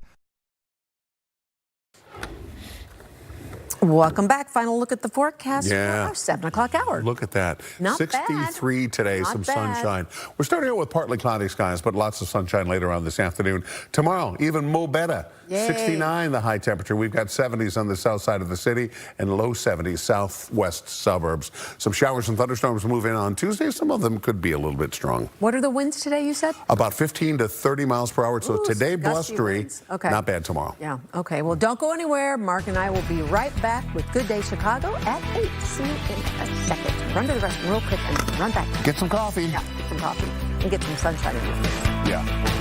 Welcome back. Final look at the forecast for Yeah. our 7 o'clock hour. Look at that. Not 63 bad. today, Not some bad. sunshine. We're starting out with partly cloudy skies, but lots of sunshine later on this afternoon. Tomorrow, even more better. Yay. 69 the high temperature. We've got 70s on the south side of the city and low 70s southwest suburbs. Some showers and thunderstorms move in on Tuesday. Some of them could be a little bit strong. What are the winds today, you said? About 15 to 30 miles per hour. So Ooh, today, some gusty blustery. winds. Okay. Not bad tomorrow. Yeah, okay. Well, don't go anywhere. Mark and I will be right back with Good Day Chicago at 8. See you in a second. Run to the restroom real quick and run back. Get some coffee. Yeah, get some coffee and get some sunshine in your face. Yeah.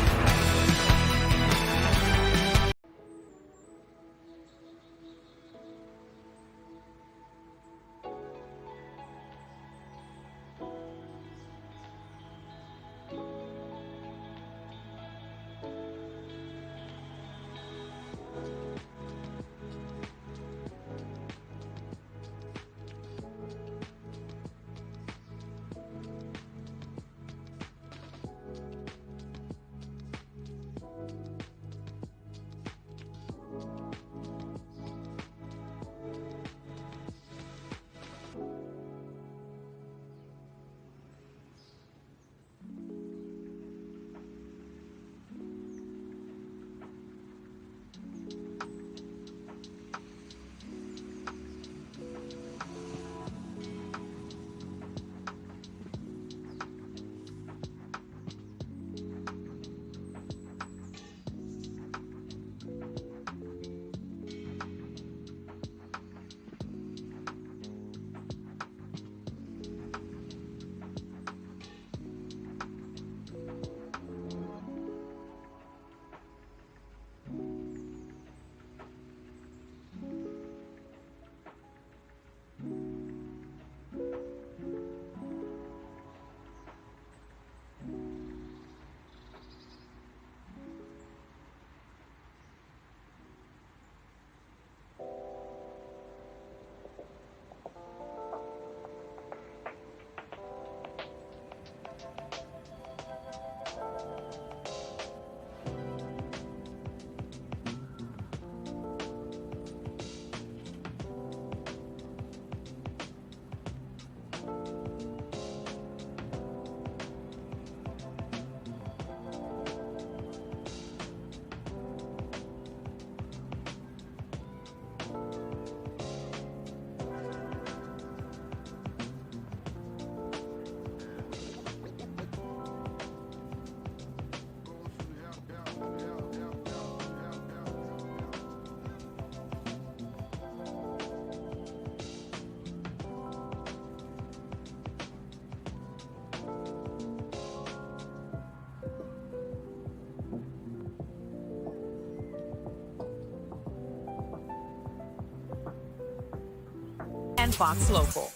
And Fox Local.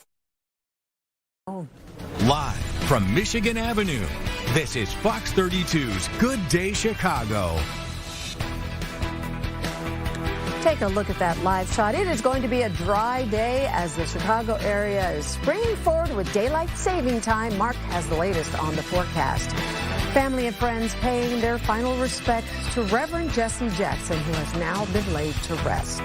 Live from Michigan Avenue, this is Fox 32's Good Day Chicago. Take a look at that live shot. It is going to be a dry day as the Chicago area is springing forward with daylight saving time. Mark has the latest on the forecast. Family and friends paying their final respects to Reverend Jesse Jackson, who has now been laid to rest.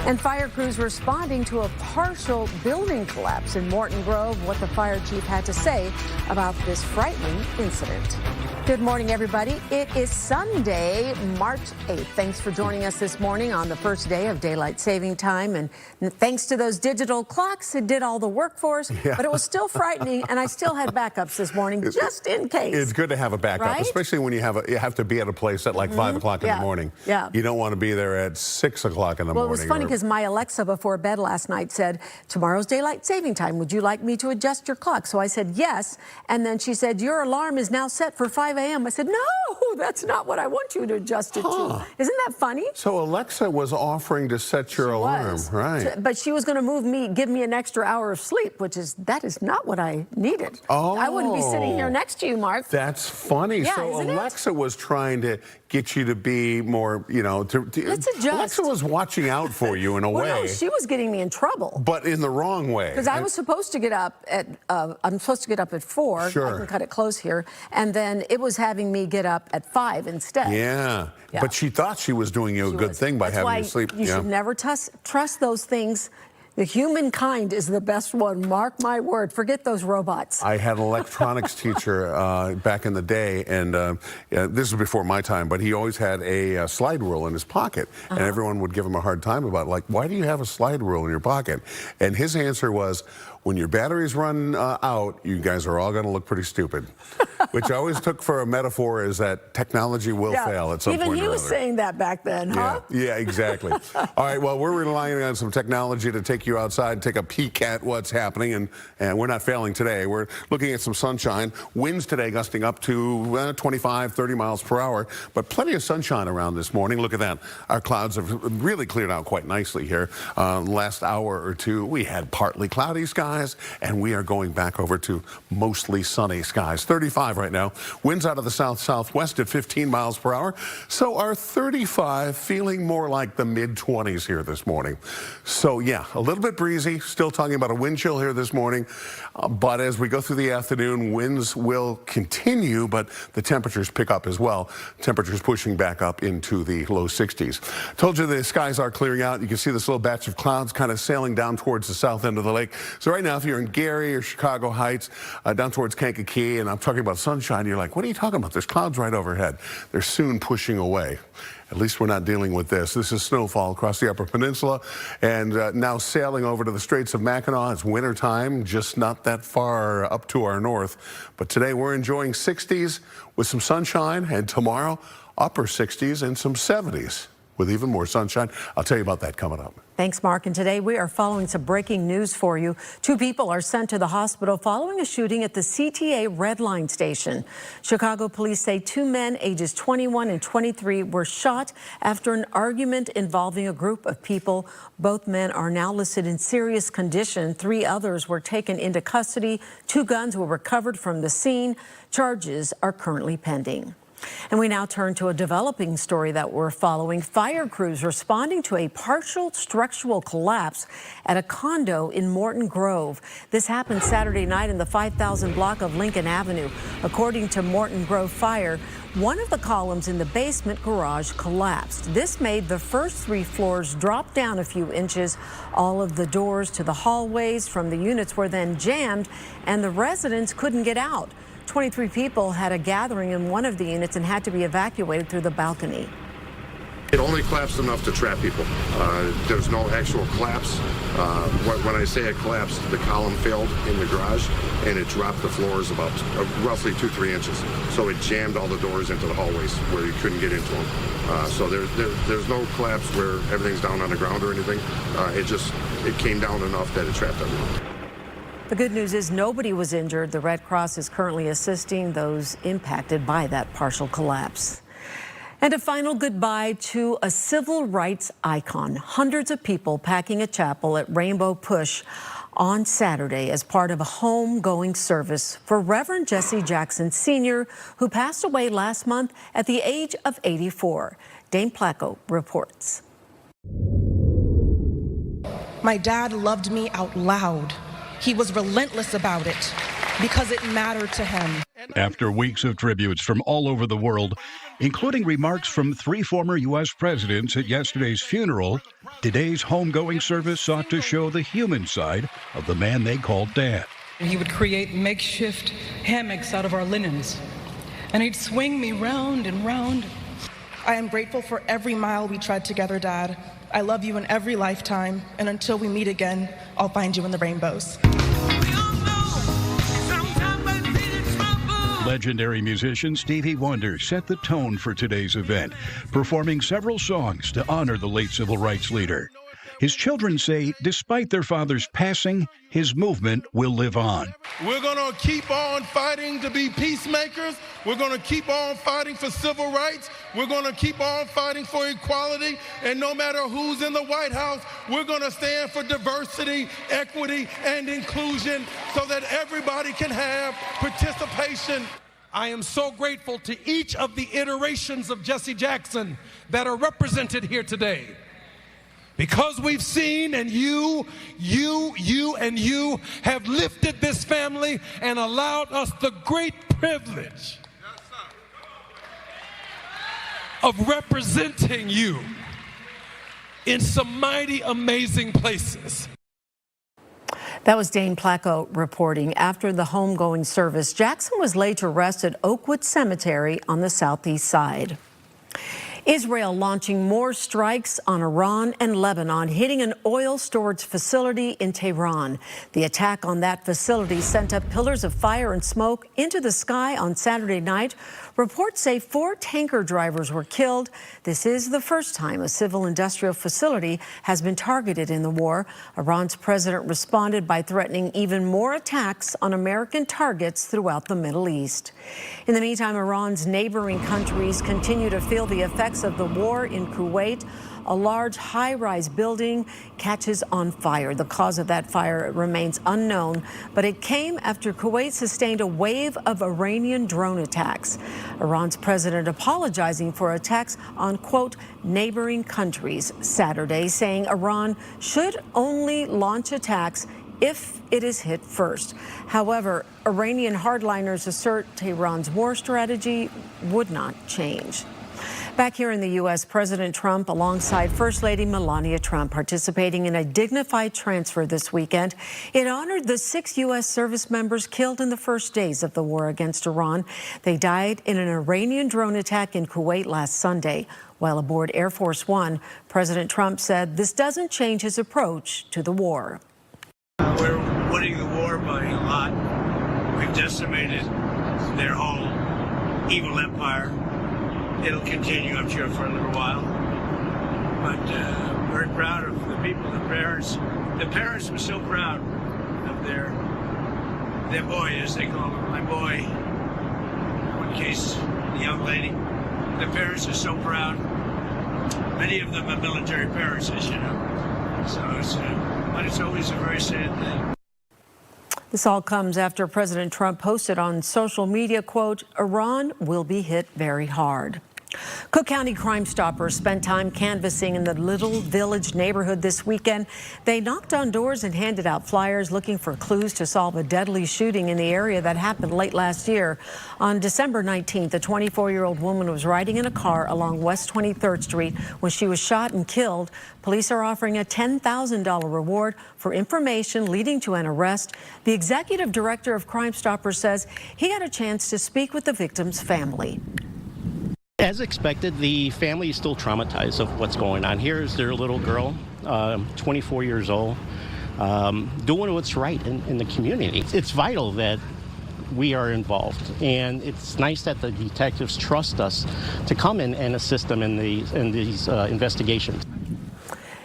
And fire crews responding to a partial building collapse in Morton Grove. What the fire chief had to say about this frightening incident. Good morning, everybody. It is Sunday, March 8th. Thanks for joining us this morning on the first day of daylight saving time. And thanks to those digital clocks, it did all the work for us. Yeah. But it was still frightening, and I still had backups this morning just in case. It's good to have a backup, right? Especially when you have to be at a place at like 5 o'clock in the morning. Yeah. You don't want to be there at 6 o'clock in the morning. Well, it was funny because my Alexa before bed last night said, tomorrow's daylight saving time. Would you like me to adjust your clock? So I said yes. And then she said, your alarm is now set for 5 a.m. I said, no, that's not what I want you to adjust it to. Isn't that funny? So Alexa was offering to set your alarm, right? But she was going to give me an extra hour of sleep, that is not what I needed. Oh. I wouldn't be sitting here next to you, Mark. That's funny. Yeah, so isn't Alexa was trying to get you to be more, Let's adjust. Alexa was watching out for you in a way. No, she was getting me in trouble. But in the wrong way. Because I was supposed to get up at, I'm supposed to get up at 4. Sure. I can cut it close here. And then it was having me get up at at 5 instead. Yeah. But she thought she was doing you a good thing by having you sleep. You should never trust those things. The humankind is the best one. Mark my word. Forget those robots. I had an electronics teacher back in the day, and this was before my time, but he always had a slide rule in his pocket, and everyone would give him a hard time about, like, why do you have a slide rule in your pocket? And his answer was, when your batteries run out, you guys are all going to look pretty stupid, which I always took for a metaphor is that technology will fail at some point or other. Even he was saying that back then, huh? Yeah, exactly. All right, well, we're relying on some technology to take you outside and take a peek at what's happening, and we're not failing today. We're looking at some sunshine. Winds today gusting up to 25, 30 miles per hour, but plenty of sunshine around this morning. Look at that. Our clouds have really cleared out quite nicely here. Last hour or two, we had partly cloudy skies, and we are going back over to mostly sunny skies. 35 right now. Winds out of the south-southwest at 15 miles per hour. So our 35 feeling more like the mid-20s here this morning. So yeah, a little bit breezy. Still talking about a wind chill here this morning. But as we go through the afternoon, winds will continue, but the temperatures pick up as well. Temperatures pushing back up into the low 60s. Told you the skies are clearing out. You can see this little batch of clouds kind of sailing down towards the south end of the lake. So right now, if you're in Gary or Chicago Heights, down towards Kankakee, and I'm talking about sunshine, you're like, what are you talking about? There's clouds right overhead. They're soon pushing away. At least we're not dealing with this. This is snowfall across the Upper Peninsula, and now sailing over to the Straits of Mackinac. It's wintertime, just not that far up to our north. But today we're enjoying 60s with some sunshine, and tomorrow upper 60s and some 70s with even more sunshine. I'll tell you about that coming up. Thanks, Mark. And today we are following some breaking news for you. 2 people are sent to the hospital following a shooting at the CTA Red Line station. Chicago police say 2 men ages 21 and 23 were shot after an argument involving a group of people. Both men are now listed in serious condition. 3 others were taken into custody. 2 guns were recovered from the scene. Charges are currently pending. And we now turn to a developing story that we're following. Fire crews responding to a partial structural collapse at a condo in Morton Grove. This happened Saturday night in the 5000 block of Lincoln Avenue. According to Morton Grove Fire, one of the columns in the basement garage collapsed. This made the first 3 floors drop down a few inches. All of the doors to the hallways from the units were then jammed, and the residents couldn't get out. 23 people had a gathering in one of the units and had to be evacuated through the balcony. It only collapsed enough to trap people. There's no actual collapse. When I say it collapsed, the column failed in the garage and it dropped the floors about roughly 2-3 inches. So it jammed all the doors into the hallways where you couldn't get into them. So there's no collapse where everything's down on the ground or anything. It came down enough that it trapped everyone. The good news is nobody was injured. The Red Cross is currently assisting those impacted by that partial collapse. And a final goodbye to a civil rights icon. Hundreds of people packing a chapel at Rainbow Push on Saturday as part of a homegoing service for Reverend Jesse Jackson Sr., who passed away last month at the age of 84. Dane Placco reports. My dad loved me out loud. He was relentless about it because it mattered to him. After weeks of tributes from all over the world, including remarks from 3 former U.S. presidents at yesterday's funeral, today's homegoing service sought to show the human side of the man they called Dad. He would create makeshift hammocks out of our linens, and he'd swing me round and round. I am grateful for every mile we tread together, Dad. I love you in every lifetime, and until we meet again, I'll find you in the rainbows. Legendary musician Stevie Wonder set the tone for today's event, performing several songs to honor the late civil rights leader. His children say, despite their father's passing, his movement will live on. We're going to keep on fighting to be peacemakers. We're going to keep on fighting for civil rights. We're going to keep on fighting for equality. And no matter who's in the White House, we're going to stand for diversity, equity, and inclusion so that everybody can have participation. I am so grateful to each of the iterations of Jesse Jackson that are represented here today. Because we've seen, and you have lifted this family and allowed us the great privilege of representing you in some mighty amazing places. That was Dane Placco reporting. After the homegoing service, Jackson was laid to rest at Oakwood Cemetery on the southeast side. Israel launching more strikes on Iran and Lebanon, hitting an oil storage facility in Tehran. The attack on that facility sent up pillars of fire and smoke into the sky on Saturday night. Reports say 4 tanker drivers were killed. This is the first time a civil industrial facility has been targeted in the war. Iran's president responded by threatening even more attacks on American targets throughout the Middle East. In the meantime, Iran's neighboring countries continue to feel the effects of the war in Kuwait. A large high-rise building catches on fire. The cause of that fire remains unknown, but it came after Kuwait sustained a wave of Iranian drone attacks. Iran's president apologizing for attacks on, quote, neighboring countries Saturday, saying Iran should only launch attacks if it is hit first. However, Iranian hardliners assert Tehran's war strategy would not change. Back here in the U.S., President Trump, alongside First Lady Melania Trump, participating in a dignified transfer this weekend. It honored the 6 U.S. service members killed in the first days of the war against Iran. They died in an Iranian drone attack in Kuwait last Sunday. While aboard Air Force One, President Trump said this doesn't change his approach to the war. We're winning the war by a lot. We've decimated their whole evil empire. It'll continue, I'm sure, for a little while. But very proud of the people, the parents. The parents were so proud of their boy, as they call him, my boy. In one case, the young lady. The parents are so proud. Many of them are military parents, as you know. So but it's always a very sad thing. This all comes after President Trump posted on social media, quote, Iran will be hit very hard. Cook County Crime Stoppers spent time canvassing in the Little Village neighborhood this weekend. They knocked on doors and handed out flyers looking for clues to solve a deadly shooting in the area that happened late last year. On December 19th, a 24-year-old woman was riding in a car along West 23rd Street when she was shot and killed. Police are offering a $10,000 reward for information leading to an arrest. The executive director of Crime Stoppers says he had a chance to speak with the victim's family. As expected, the family is still traumatized of what's going on. Here is their little girl, 24 years old, doing what's right in the community. It's vital that we are involved, and it's nice that the detectives trust us to come in and assist them in these investigations.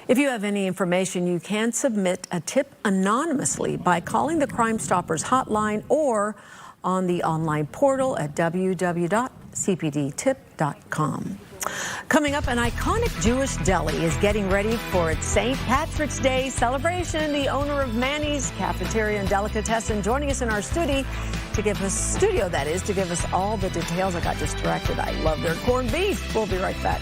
If you have any information, you can submit a tip anonymously by calling the Crime Stoppers hotline or on the online portal at www.cpdtip.com. Coming up, an iconic Jewish deli is getting ready for its St. Patrick's Day celebration. The owner of Manny's Cafeteria and Delicatessen joining us in our studio to give us all the details. I got distracted. I love their corned beef. We'll be right back.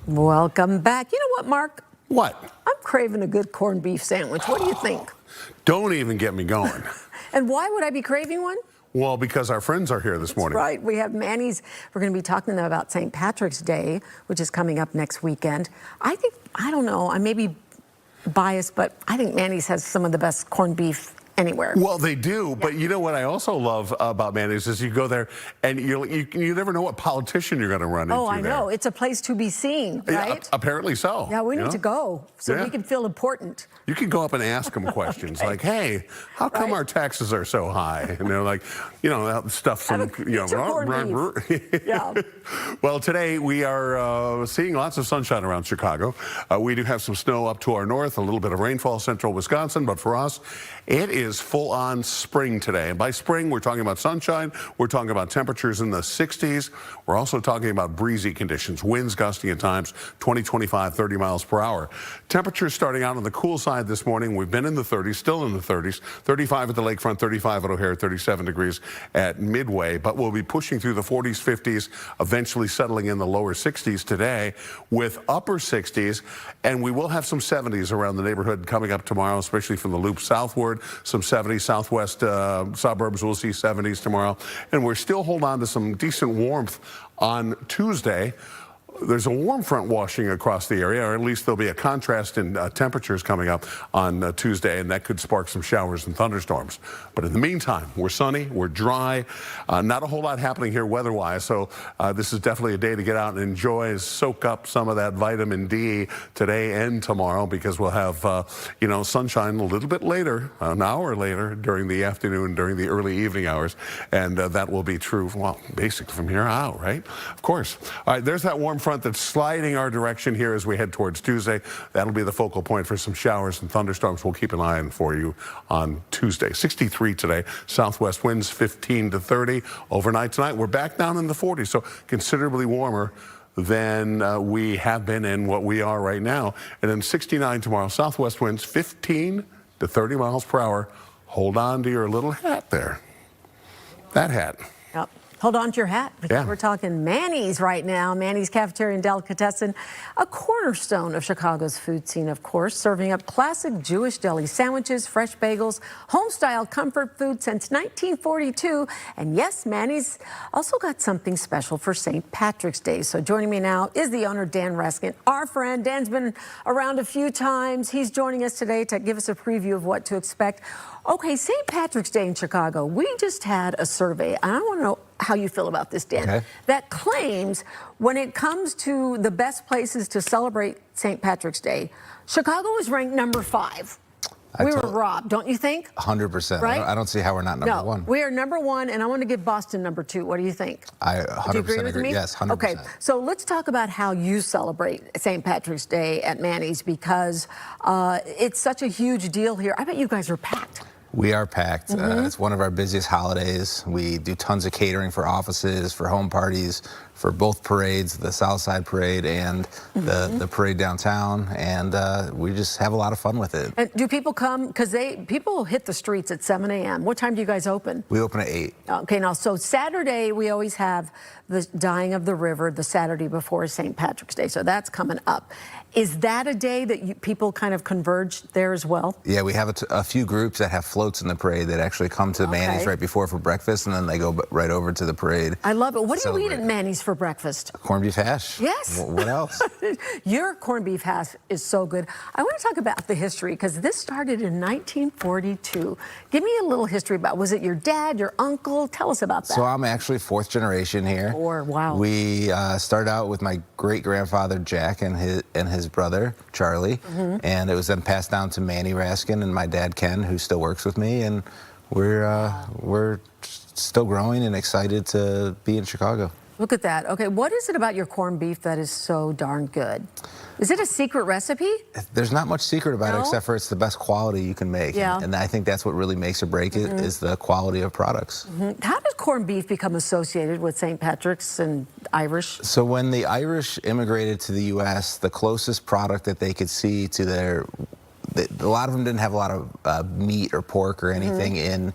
Welcome back. You know what, Mark? What? I'm craving a good corned beef sandwich. What do you think? Don't even get me going. And why would I be craving one? Well, because our friends are here this morning. Right. We have Manny's. We're going to be talking to them about St. Patrick's Day, which is coming up next weekend. I don't know, I may be biased, but I think Manny's has some of the best corned beef anywhere. Well, they do, but you know what I also love about Manny's is you go there and you never know what politician you're going to run into. Oh, I know. It's a place to be seen, right? Yeah, apparently so. Yeah, we need to go so we can feel important. You can go up and ask them questions like, hey, how come our taxes are so high? And they're like, stuff from, Yeah. Well, today we are seeing lots of sunshine around Chicago. We do have some snow up to our north, a little bit of rainfall central Wisconsin, but for us, it is full-on spring today. And by spring, we're talking about sunshine. We're talking about temperatures in the 60s. We're also talking about breezy conditions, winds gusting at times 20, 25, 30 miles per hour. Temperatures starting out on the cool side this morning. We've been in the 30s, still in the 30s, 35 at the lakefront, 35 at O'Hare, 37 degrees at Midway. But we'll be pushing through the 40s, 50s, eventually settling in the lower 60s today with upper 60s. And we will have some 70s around the neighborhood coming up tomorrow, especially from the loop southward. Some 70s, southwest suburbs, we'll see 70s tomorrow. And we're still holding on to some decent warmth on Tuesday. There's a warm front washing across the area, or at least there'll be a contrast in temperatures coming up on Tuesday, and that could spark some showers and thunderstorms. But in the meantime, we're sunny, we're dry, not a whole lot happening here weather-wise, so this is definitely a day to get out and enjoy, soak up some of that vitamin D today and tomorrow, because we'll have, sunshine a little bit later, an hour later during the afternoon, during the early evening hours, and that will be true, well, basically from here out, right? Of course. All right, there's that warm front that's sliding our direction here as we head towards Tuesday. That'll be the focal point for some showers and thunderstorms. We'll keep an eye on for you on Tuesday. 63 today. Southwest winds 15 to 30. Overnight tonight, we're back down in the 40s, so considerably warmer than we have been in what we are right now. And then 69 tomorrow. Southwest winds 15 to 30 miles per hour. Hold on to your little hat there. That hat. Yep. Hold on to your hat, because we're talking Manny's right now. Manny's Cafeteria and Delicatessen, a cornerstone of Chicago's food scene, of course, serving up classic Jewish deli sandwiches, fresh bagels, home-style comfort food since 1942. And yes, Manny's also got something special for St. Patrick's Day. So joining me now is the owner, Dan Raskin, our friend. Dan's been around a few times. He's joining us today to give us a preview of what to expect. Okay, St. Patrick's Day in Chicago. We just had a survey, and I want to know how you feel about this, Dan, that claims when it comes to the best places to celebrate St. Patrick's Day, Chicago is ranked number 5. We were robbed, don't you think? 100%. Right? I don't see how we're not number 1. We are number 1, and I want to give Boston number 2. What do you think? I 100% agree. Yes, 100%. Okay, so let's talk about how you celebrate St. Patrick's Day at Manny's, because it's such a huge deal here. I bet you guys are packed. We are packed. It's one of our busiest holidays. We do tons of catering for offices, for home parties, for both parades, the South Side Parade and the parade downtown, and we just have a lot of fun with it. And do people come? Because people hit the streets at 7 a.m. What time do you guys open? We open at 8. Okay, now, so Saturday, we always have the Dying of the River, the Saturday before St. Patrick's Day, so that's coming up. Is that a day that people kind of converge there as well? Yeah, we have a few groups that have floats in the parade that actually come to Manny's right before for breakfast, and then they go right over to the parade. I love it. What do you eat at Manny's for breakfast? Corned beef hash. Yes. What else? Your corned beef hash is so good. I want to talk about the history, because this started in 1942. Give me a little history about, was it your dad, your uncle? Tell us about that. So I'm actually 4th generation here. Wow. We started out with my great-grandfather Jack and his brother Charlie, and it was then passed down to Manny Raskin and my dad Ken, who still works with me, and we're still growing and excited to be in Chicago. Look at that. Okay, what is it about your corned beef that is so darn good? Is it a secret recipe? There's not much secret about it, except for it's the best quality you can make. Yeah. And I think that's what really makes or break it, is the quality of products. How does corned beef become associated with St. Patrick's and Irish? So when the Irish immigrated to the U.S., the closest product that they could see to a lot of them didn't have a lot of meat or pork or anything in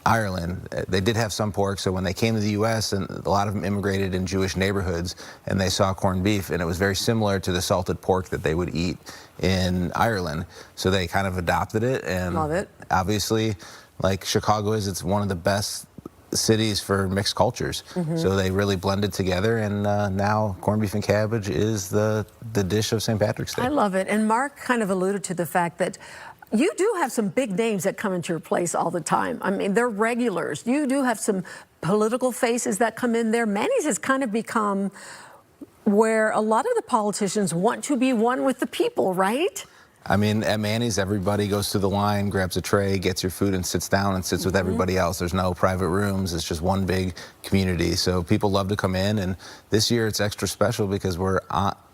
Ireland. They did have some pork, so when they came to the U.S., and a lot of them immigrated in Jewish neighborhoods, and they saw corned beef, and it was very similar to the salted pork that they would eat in Ireland. So they kind of adopted it, and love it. Obviously, like Chicago is, it's one of the best cities for mixed cultures. So they really blended together, and now corned beef and cabbage is the dish of St. Patrick's Day. I love it. And Mark kind of alluded to the fact that you do have some big names that come into your place all the time. I mean, they're regulars. You do have some political faces that come in there. Manny's has kind of become where a lot of the politicians want to be one with the people, right? I mean, at Manny's, everybody goes through the line, grabs a tray, gets your food, and sits down and sits with everybody else. There's no private rooms. It's just one big community. So people love to come in. And this year it's extra special because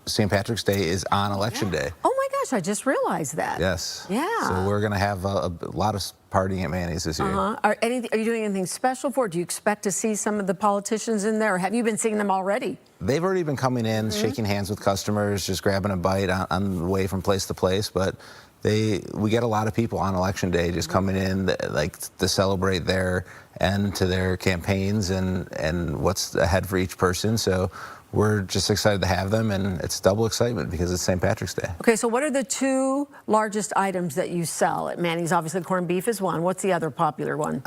St. Patrick's Day is on Election Day. Oh my gosh, I just realized that. Yes. Yeah. So we're going to have a lot of partying at Manny's this year. Are you doing anything special for it? Do you expect to see some of the politicians in there, or have you been seeing them already? They've already been coming in, shaking hands with customers, just grabbing a bite on the way from place to place. But we get a lot of people on Election Day just coming in, like, to celebrate their end to their campaigns and what's ahead for each person. So we're just excited to have them, and it's double excitement because it's St. Patrick's Day. Okay, so what are the two largest items that you sell at Manny's? Obviously, corned beef is one. What's the other popular one?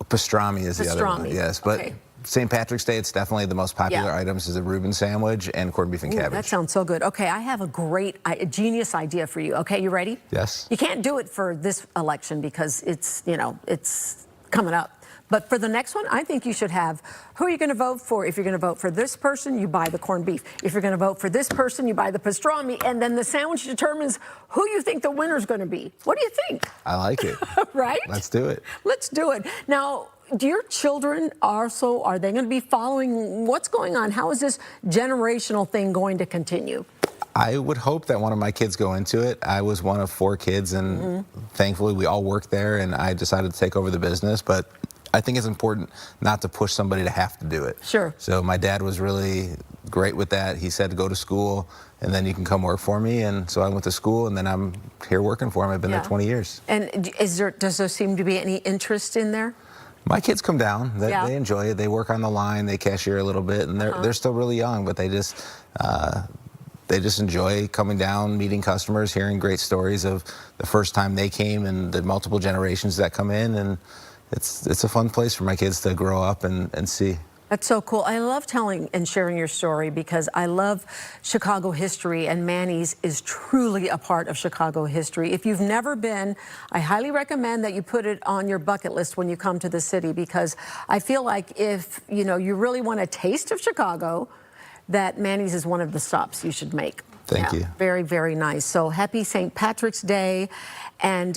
Pastrami is the other one, yes. But okay. St. Patrick's Day, it's definitely the most popular items is a Reuben sandwich and corned beef and cabbage. That sounds so good. Okay, I have a genius idea for you. Okay, you ready? Yes. You can't do it for this election because it's, it's coming up. But for the next one, I think you should have, who are you going to vote for? If you're going to vote for this person, you buy the corned beef. If you're going to vote for this person, you buy the pastrami. And then the sandwich determines who you think the winner's going to be. What do you think? I like it. Right? Let's do it. Let's do it. Now, do your children also, are they going to be following what's going on? How is this generational thing going to continue? I would hope that one of my kids go into it. I was one of 4 kids, and thankfully we all worked there, and I decided to take over the business. But I think it's important not to push somebody to have to do it. Sure. So my dad was really great with that. He said to go to school, and then you can come work for me. And so I went to school, and then I'm here working for him. I've been there 20 years. And does there seem to be any interest in there? My kids come down. They enjoy it. They work on the line. They cashier a little bit, and they're still really young, but they just enjoy coming down, meeting customers, hearing great stories of the first time they came and the multiple generations that come in. And it's a fun place for my kids to grow up and see. That's so cool. I love telling and sharing your story because I love Chicago history, and Manny's is truly a part of Chicago history. If you've never been, I highly recommend that you put it on your bucket list when you come to the city, because I feel like if you really want a taste of Chicago, that Manny's is one of the stops you should make. Thank you. Very, very nice. So happy St. Patrick's Day. And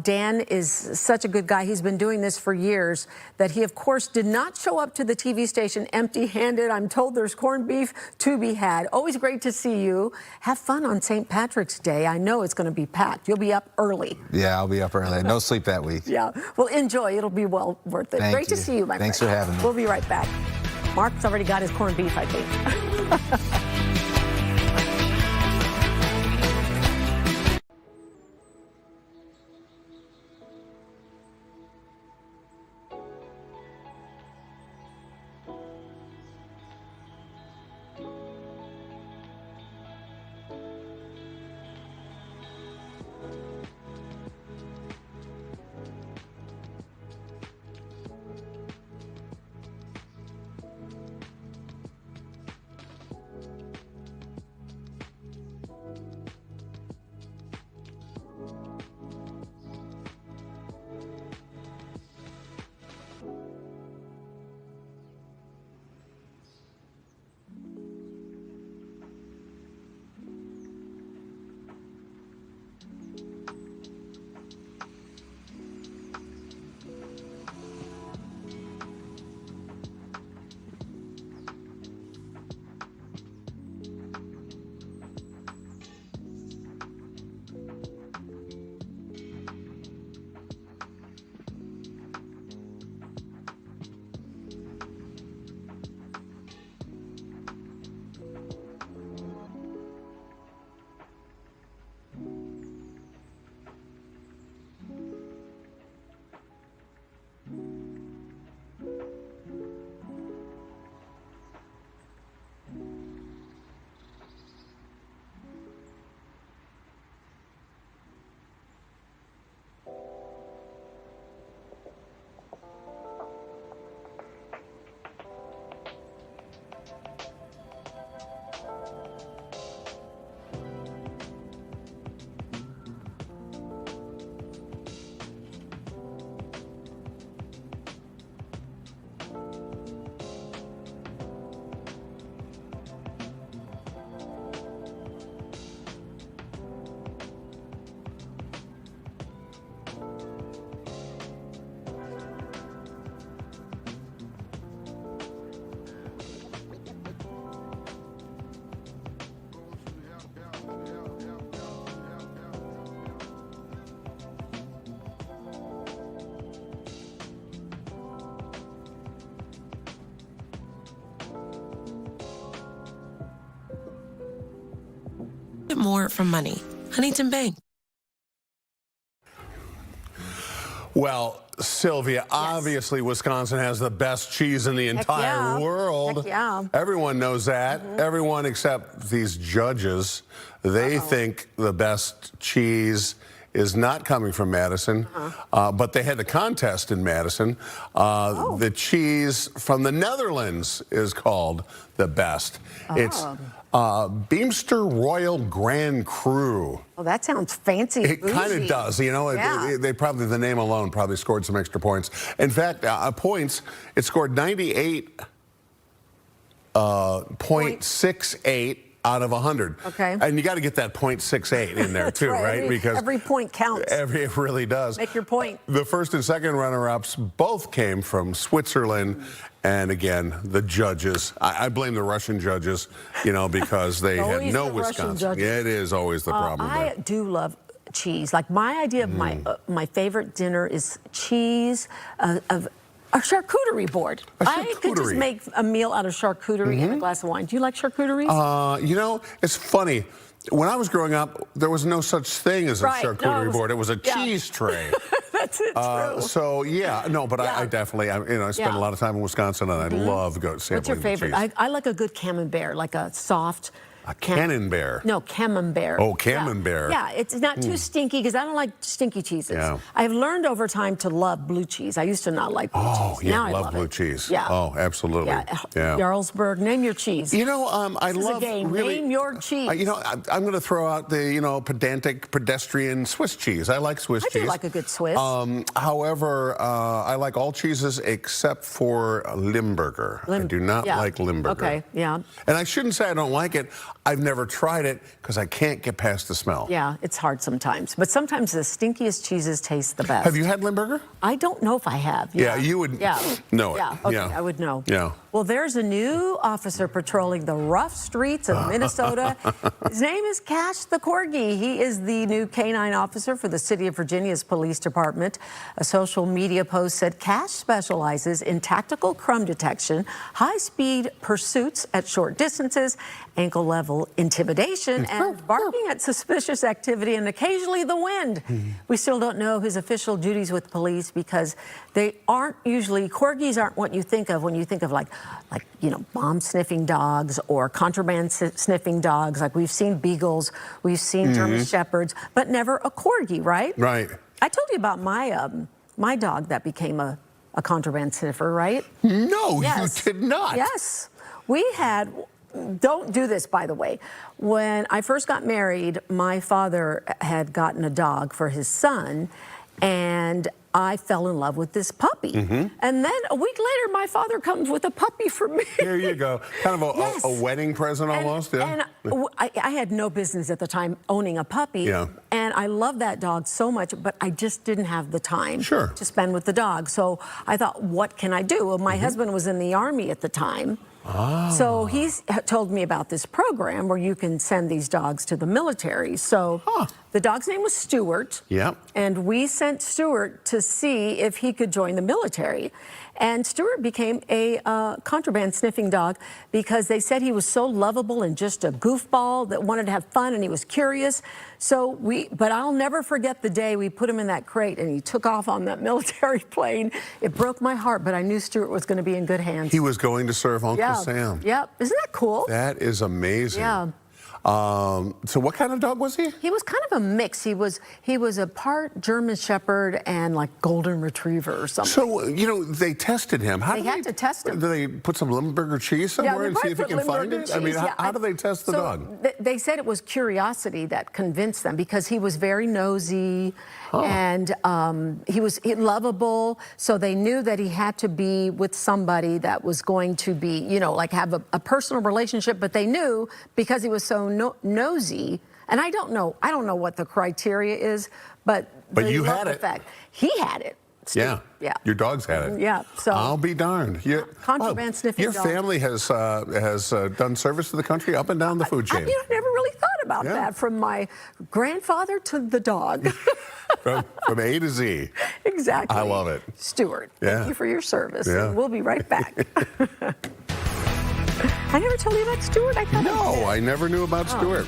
Dan is such a good guy. He's been doing this for years, that he, of course, did not show up to the TV station empty-handed. I'm told there's corned beef to be had. Always great to see you. Have fun on St. Patrick's Day. I know it's going to be packed. You'll be up early. Yeah, I'll be up early. No sleep that week. Yeah. Well, enjoy. It'll be well worth it. Great to see you, my friend. Thanks for having me. We'll be right back. Mark's already got his corned beef, I think. bit more from money. Huntington Bank. Well, Sylvia, obviously Wisconsin has the best cheese in the entire world. Heck yeah. Everyone knows that. Everyone except these judges. They think the best cheese is not coming from Madison, but they had the contest in Madison. The cheese from the Netherlands is called the best. It's Beemster Royal Grand Cru. Oh, that sounds fancy. It kind of does, you know. They probably, the name alone probably scored some extra points. In fact, points, it scored 98.68 out of 100. Okay. And you got to get that .68 in there too, right? Because every point counts. It really does. Make your point. The first and second runner-ups both came from Switzerland. And again, the judges, I blame the Russian judges, you know, because they had no Wisconsin. Yeah, it is always the problem. I do love cheese. Like my idea of my favorite dinner is cheese of a charcuterie board. I could just make a meal out of charcuterie and a glass of wine. Do you like charcuterie? You know, it's funny. When I was growing up, there was no such thing as a charcuterie board. It was a cheese tray. That's it. True. So yeah, no, but I definitely, I spent a lot of time in Wisconsin, and I love sampling. What's your favorite? I like a good camembert, like a soft. A camembert. No, camembert. Oh, camembert. Yeah, it's not too stinky because I don't like stinky cheeses. Yeah. I've learned over time to love blue cheese. I used to not like blue cheese. Oh, yeah, now I love blue cheese. Yeah. Oh, absolutely. Yeah. Jarlsberg, name your cheese. You know, I this love is a game. really. Name your cheese. You know, I'm going to throw out the pedantic pedestrian Swiss cheese. I like Swiss cheese. I do like a good Swiss. However, I like all cheeses except for Limburger. I do not like Limburger. Okay. Yeah. And I shouldn't say I don't like it. I've never tried it because I can't get past the smell. Yeah, it's hard sometimes. But sometimes the stinkiest cheeses taste the best. Have you had Limburger? I don't know if I have. Yeah, you would know it. Yeah, okay, I would know. Yeah. Well, there's a new officer patrolling the rough streets of Minnesota. His name is Cash the Corgi. He is the new canine officer for the City of Virginia's police department. A social media post said Cash specializes in tactical crumb detection, high-speed pursuits at short distances, ankle-level intimidation, and barking at suspicious activity, and occasionally the wind. We still don't know his official duties with police because they aren't usually, corgis aren't what you think of when you think of like bomb sniffing dogs or contraband sniffing dogs. Like we've seen beagles, we've seen German shepherds, but never a corgi, right? Right. I told you about my dog that became a contraband sniffer, right? No, you did not. Yes. We had, don't do this, by the way. When I first got married, my father had gotten a dog for his son, and I fell in love with this puppy. And then a week later, my father comes with a puppy for me. Here you go. Kind of a wedding present almost. And I had no business at the time owning a puppy. Yeah. And I love that dog so much, but I just didn't have the time to spend with the dog. So I thought, what can I do? Well, my husband was in the Army at the time. So he's told me about this program where you can send these dogs to the military. So the dog's name was Stuart. Yep. And we sent Stuart to see if he could join the military. And Stuart became a contraband sniffing dog because they said he was so lovable and just a goofball that wanted to have fun, and he was curious. So but I'll never forget the day we put him in that crate and he took off on that military plane. It broke my heart, but I knew Stuart was going to be in good hands. He was going to serve Uncle Sam. Yep. Isn't that cool? That is amazing. Yeah. So what kind of dog was he? He was kind of a mix. He was a part German Shepherd and like Golden Retriever or something. So, you know, they tested him. They had to test him. Do they put some Limburger cheese somewhere and see if he can find it? I mean, how do they test the dog? They said it was curiosity that convinced them because he was very nosy and he was lovable. So they knew that he had to be with somebody that was going to be, you know, like have a personal relationship. But they knew because he was so nosy, and I don't know what the criteria is, but you had it. He had it. Yeah. Yeah. Your dog's had it. Yeah. So I'll be darned. Contraband sniffing Your dog. family has done service to the country up and down the food chain. I never really thought about that, from my grandfather to the dog. from A to Z. Exactly. I love it. Stuart, thank you for your service. Yeah. And we'll be right back. I never told you about Stuart? No, I never knew about Stuart.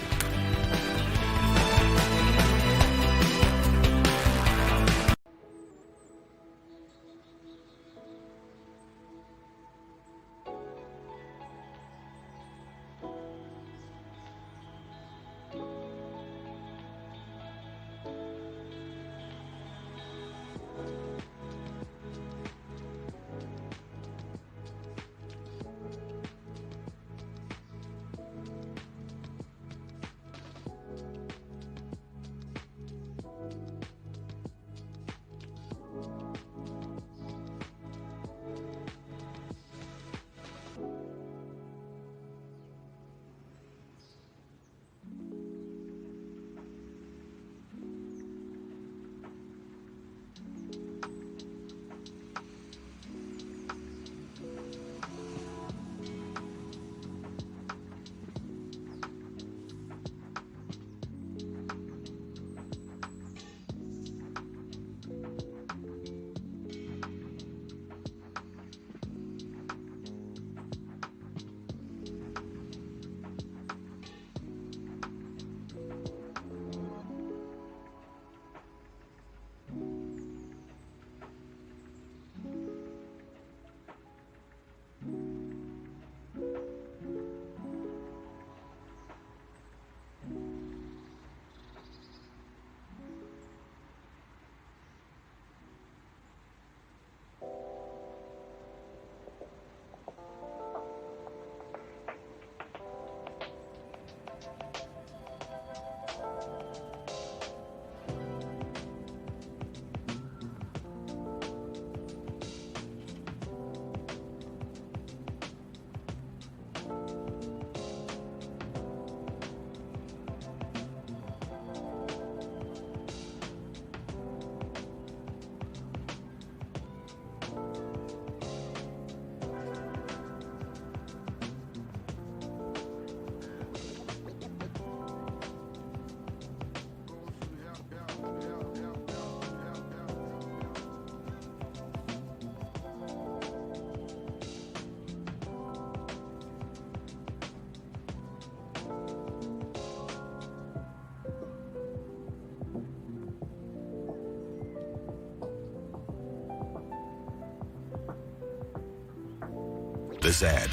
this ad.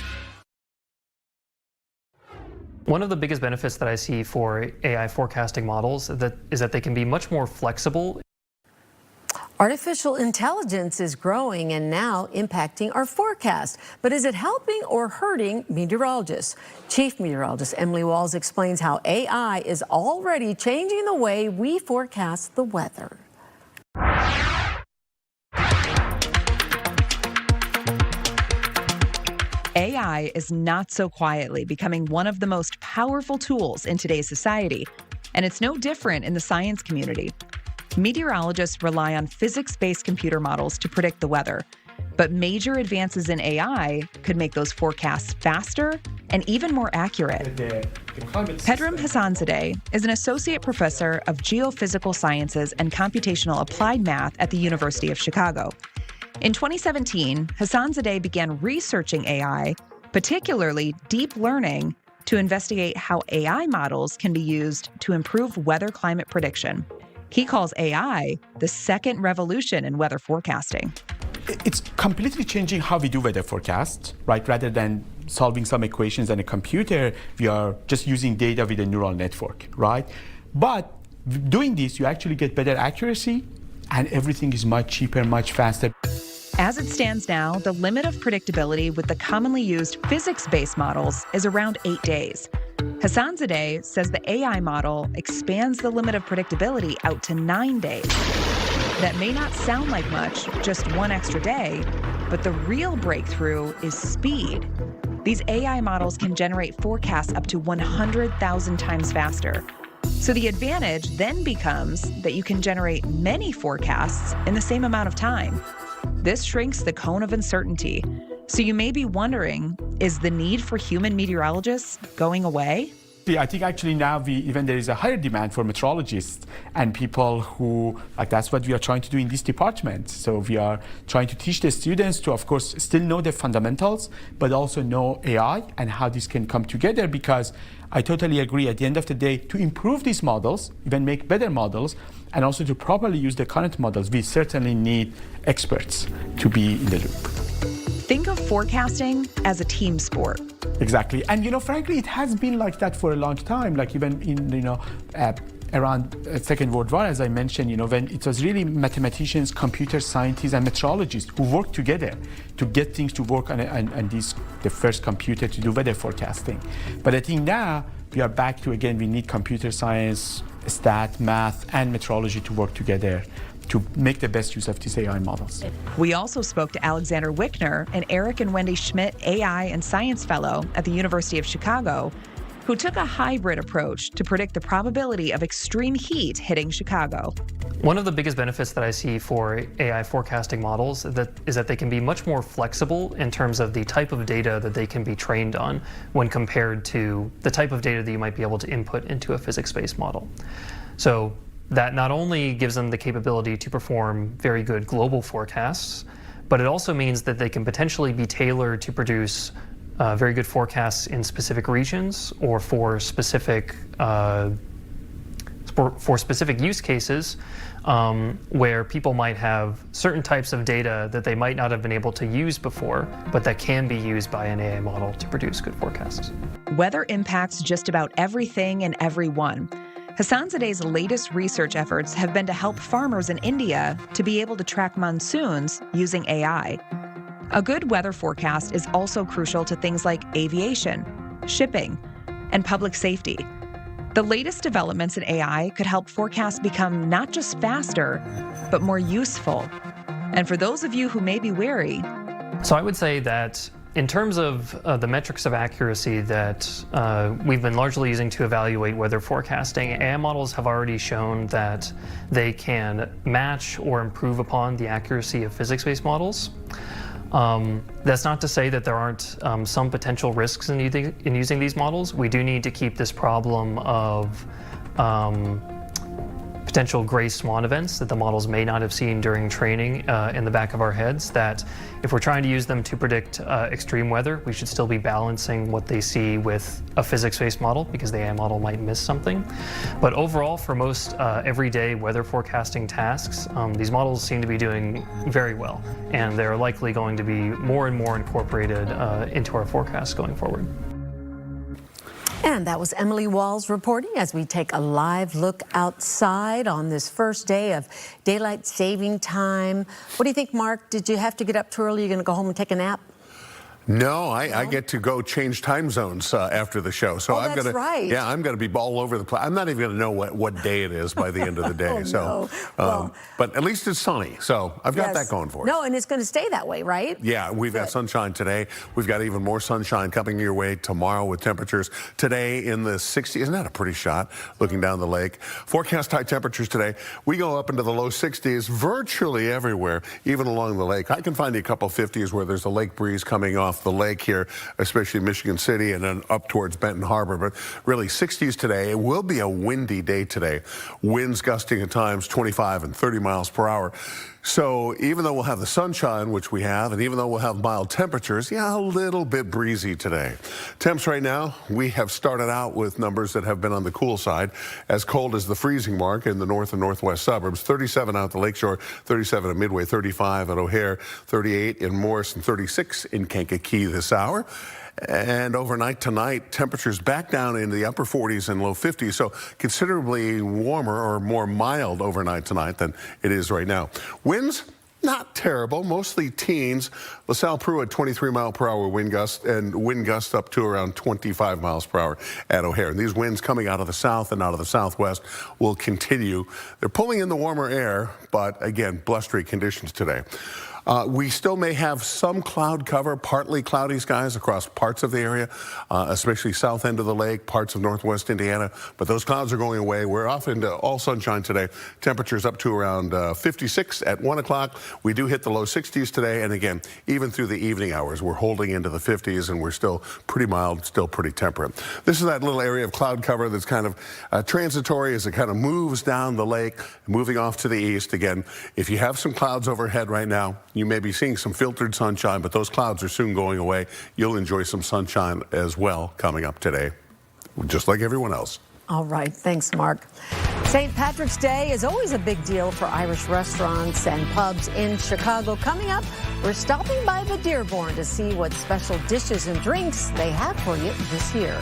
One of the biggest benefits that I see for AI forecasting models is that they can be much more flexible. Artificial intelligence is growing and now impacting our forecast. But is it helping or hurting meteorologists? Chief Meteorologist Emily Walls explains how AI is already changing the way we forecast the weather. AI is not so quietly becoming one of the most powerful tools in today's society, and it's no different in the science community. Meteorologists rely on physics-based computer models to predict the weather, but major advances in AI could make those forecasts faster and even more accurate. Pedram Hassanzadeh is an associate professor of geophysical sciences and computational applied math at the University of Chicago. In 2017, Hassanzadeh began researching AI, particularly deep learning, to investigate how AI models can be used to improve weather climate prediction. He calls AI the second revolution in weather forecasting. It's completely changing how we do weather forecasts, right? Rather than solving some equations on a computer, we are just using data with a neural network, right? But doing this, you actually get better accuracy, and everything is much cheaper, much faster. As it stands now, the limit of predictability with the commonly used physics-based models is around 8 days. Hassanzadeh says the AI model expands the limit of predictability out to 9 days. That may not sound like much, just one extra day, but the real breakthrough is speed. These AI models can generate forecasts up to 100,000 times faster. So the advantage then becomes that you can generate many forecasts in the same amount of time. This shrinks the cone of uncertainty. So you may be wondering, is the need for human meteorologists going away? I think actually now there is a higher demand for meteorologists and people who, that's what we are trying to do in this department. So we are trying to teach the students to, of course, still know the fundamentals, but also know AI and how this can come together, because I totally agree at the end of the day, to improve these models, even make better models, and also to properly use the current models, we certainly need experts to be in the loop. Think of forecasting as a team sport. Exactly. And, frankly, it has been like that for a long time, like even in, around Second World War, as I mentioned, when it was really mathematicians, computer scientists, and meteorologists who worked together to get things to work on the first computer to do weather forecasting. But I think now we are back to, again, we need computer science, stat, math, and meteorology to work together to make the best use of these AI models. We also spoke to Alexander Wickner, an Eric and Wendy Schmidt AI and Science Fellow at the University of Chicago, who took a hybrid approach to predict the probability of extreme heat hitting Chicago. One of the biggest benefits that I see for AI forecasting models is that they can be much more flexible in terms of the type of data that they can be trained on when compared to the type of data that you might be able to input into a physics-based model. So that not only gives them the capability to perform very good global forecasts, but it also means that they can potentially be tailored to produce very good forecasts in specific regions or for specific use cases where people might have certain types of data that they might not have been able to use before, but that can be used by an AI model to produce good forecasts. Weather impacts just about everything and everyone. Hassanzadeh's latest research efforts have been to help farmers in India to be able to track monsoons using AI. A good weather forecast is also crucial to things like aviation, shipping, and public safety. The latest developments in AI could help forecasts become not just faster, but more useful. And for those of you who may be wary, so I would say that in terms of the metrics of accuracy that we've been largely using to evaluate weather forecasting, AI models have already shown that they can match or improve upon the accuracy of physics-based models. That's not to say that there aren't some potential risks in using these models. We do need to keep this problem of potential gray swan events that the models may not have seen during training in the back of our heads, that if we're trying to use them to predict extreme weather, we should still be balancing what they see with a physics-based model, because the AI model might miss something. But overall, for most everyday weather forecasting tasks, these models seem to be doing very well, and they're likely going to be more and more incorporated into our forecasts going forward. And that was Emily Walls reporting as we take a live look outside on this first day of daylight saving time. What do you think, Mark? Did you have to get up too early? You're going to go home and take a nap? No, I get to go change time zones after the show. So I'm that's gonna, right. Yeah, I'm going to be all over the place. I'm not even going to know what day it is by the end of the day. No. But at least it's sunny. So I've got that going for us. No, and it's going to stay that way, right? Yeah, we've got sunshine today. We've got even more sunshine coming your way tomorrow with temperatures today in the 60s. Isn't that a pretty shot looking down the lake? Forecast high temperatures today. We go up into the low 60s virtually everywhere, even along the lake. I can find you a couple 50s where there's a lake breeze coming off the lake here, especially Michigan City and then up towards Benton Harbor. But really 60s today. It will be a windy day today. Winds gusting at times 25 and 30 miles per hour. So even though we'll have the sunshine, which we have, and even though we'll have mild temperatures, yeah, a little bit breezy today. Temps right now, we have started out with numbers that have been on the cool side, as cold as the freezing mark in the north and northwest suburbs. 37 out the Lakeshore, 37 at Midway, 35 at O'Hare, 38 in Morris, and 36 in Kankakee this hour. And overnight tonight, temperatures back down in the upper 40s and low 50s, so considerably warmer or more mild overnight tonight than it is right now. Winds, not terrible, mostly teens. LaSalle Peru at 23 mile per hour wind gust, and wind gusts up to around 25 miles per hour at O'Hare. And these winds coming out of the south and out of the southwest will continue. They're pulling in the warmer air, but again, blustery conditions today. We still may have some cloud cover, partly cloudy skies across parts of the area, especially south end of the lake, parts of northwest Indiana. But those clouds are going away. We're off into all sunshine today. Temperatures up to around 56 at 1 o'clock. We do hit the low 60s today. And again, even through the evening hours, we're holding into the 50s, and we're still pretty mild, still pretty temperate. This is that little area of cloud cover that's kind of transitory as it kind of moves down the lake, moving off to the east. Again, if you have some clouds overhead right now, you may be seeing some filtered sunshine, but those clouds are soon going away. You'll enjoy some sunshine as well coming up today, just like everyone else. All right. Thanks, Mark. St. Patrick's Day is always a big deal for Irish restaurants and pubs in Chicago. Coming up, we're stopping by the Dearborn to see what special dishes and drinks they have for you this year.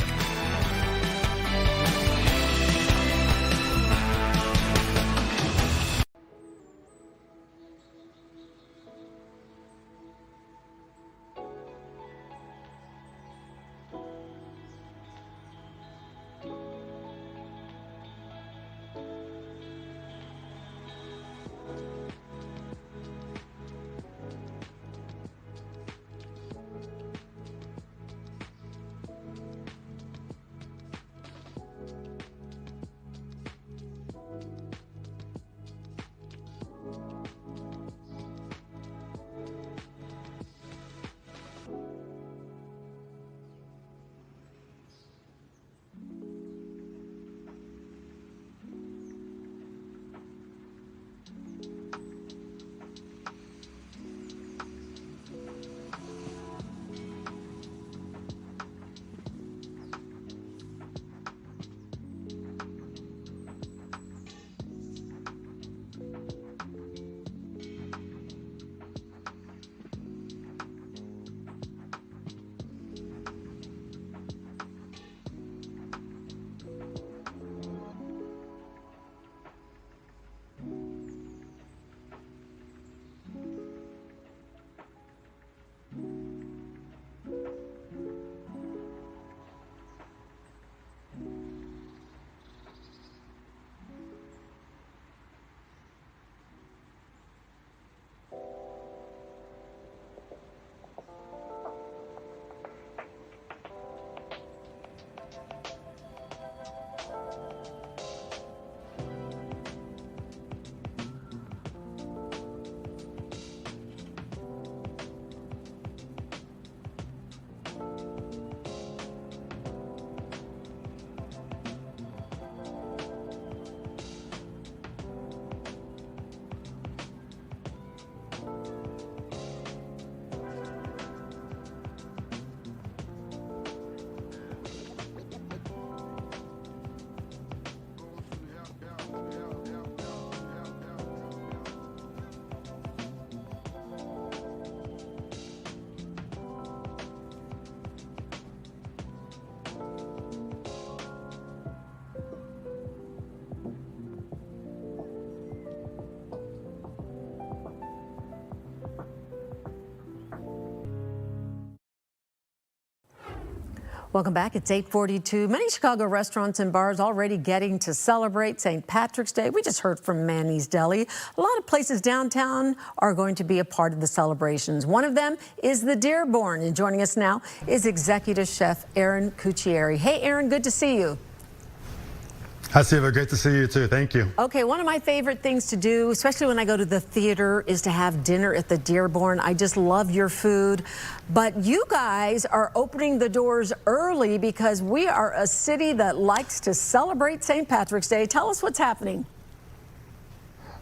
Welcome back. It's 8:42. Many Chicago restaurants and bars already getting to celebrate St. Patrick's Day. We just heard from Manny's Deli. A lot of places downtown are going to be a part of the celebrations. One of them is the Dearborn. And joining us now is Executive Chef Aaron Cucchieri. Hey, Aaron, good to see you. Hi, Siva. Great to see you, too. Thank you. Okay, one of my favorite things to do, especially when I go to the theater, is to have dinner at the Dearborn. I just love your food. But you guys are opening the doors early because we are a city that likes to celebrate St. Patrick's Day. Tell us what's happening.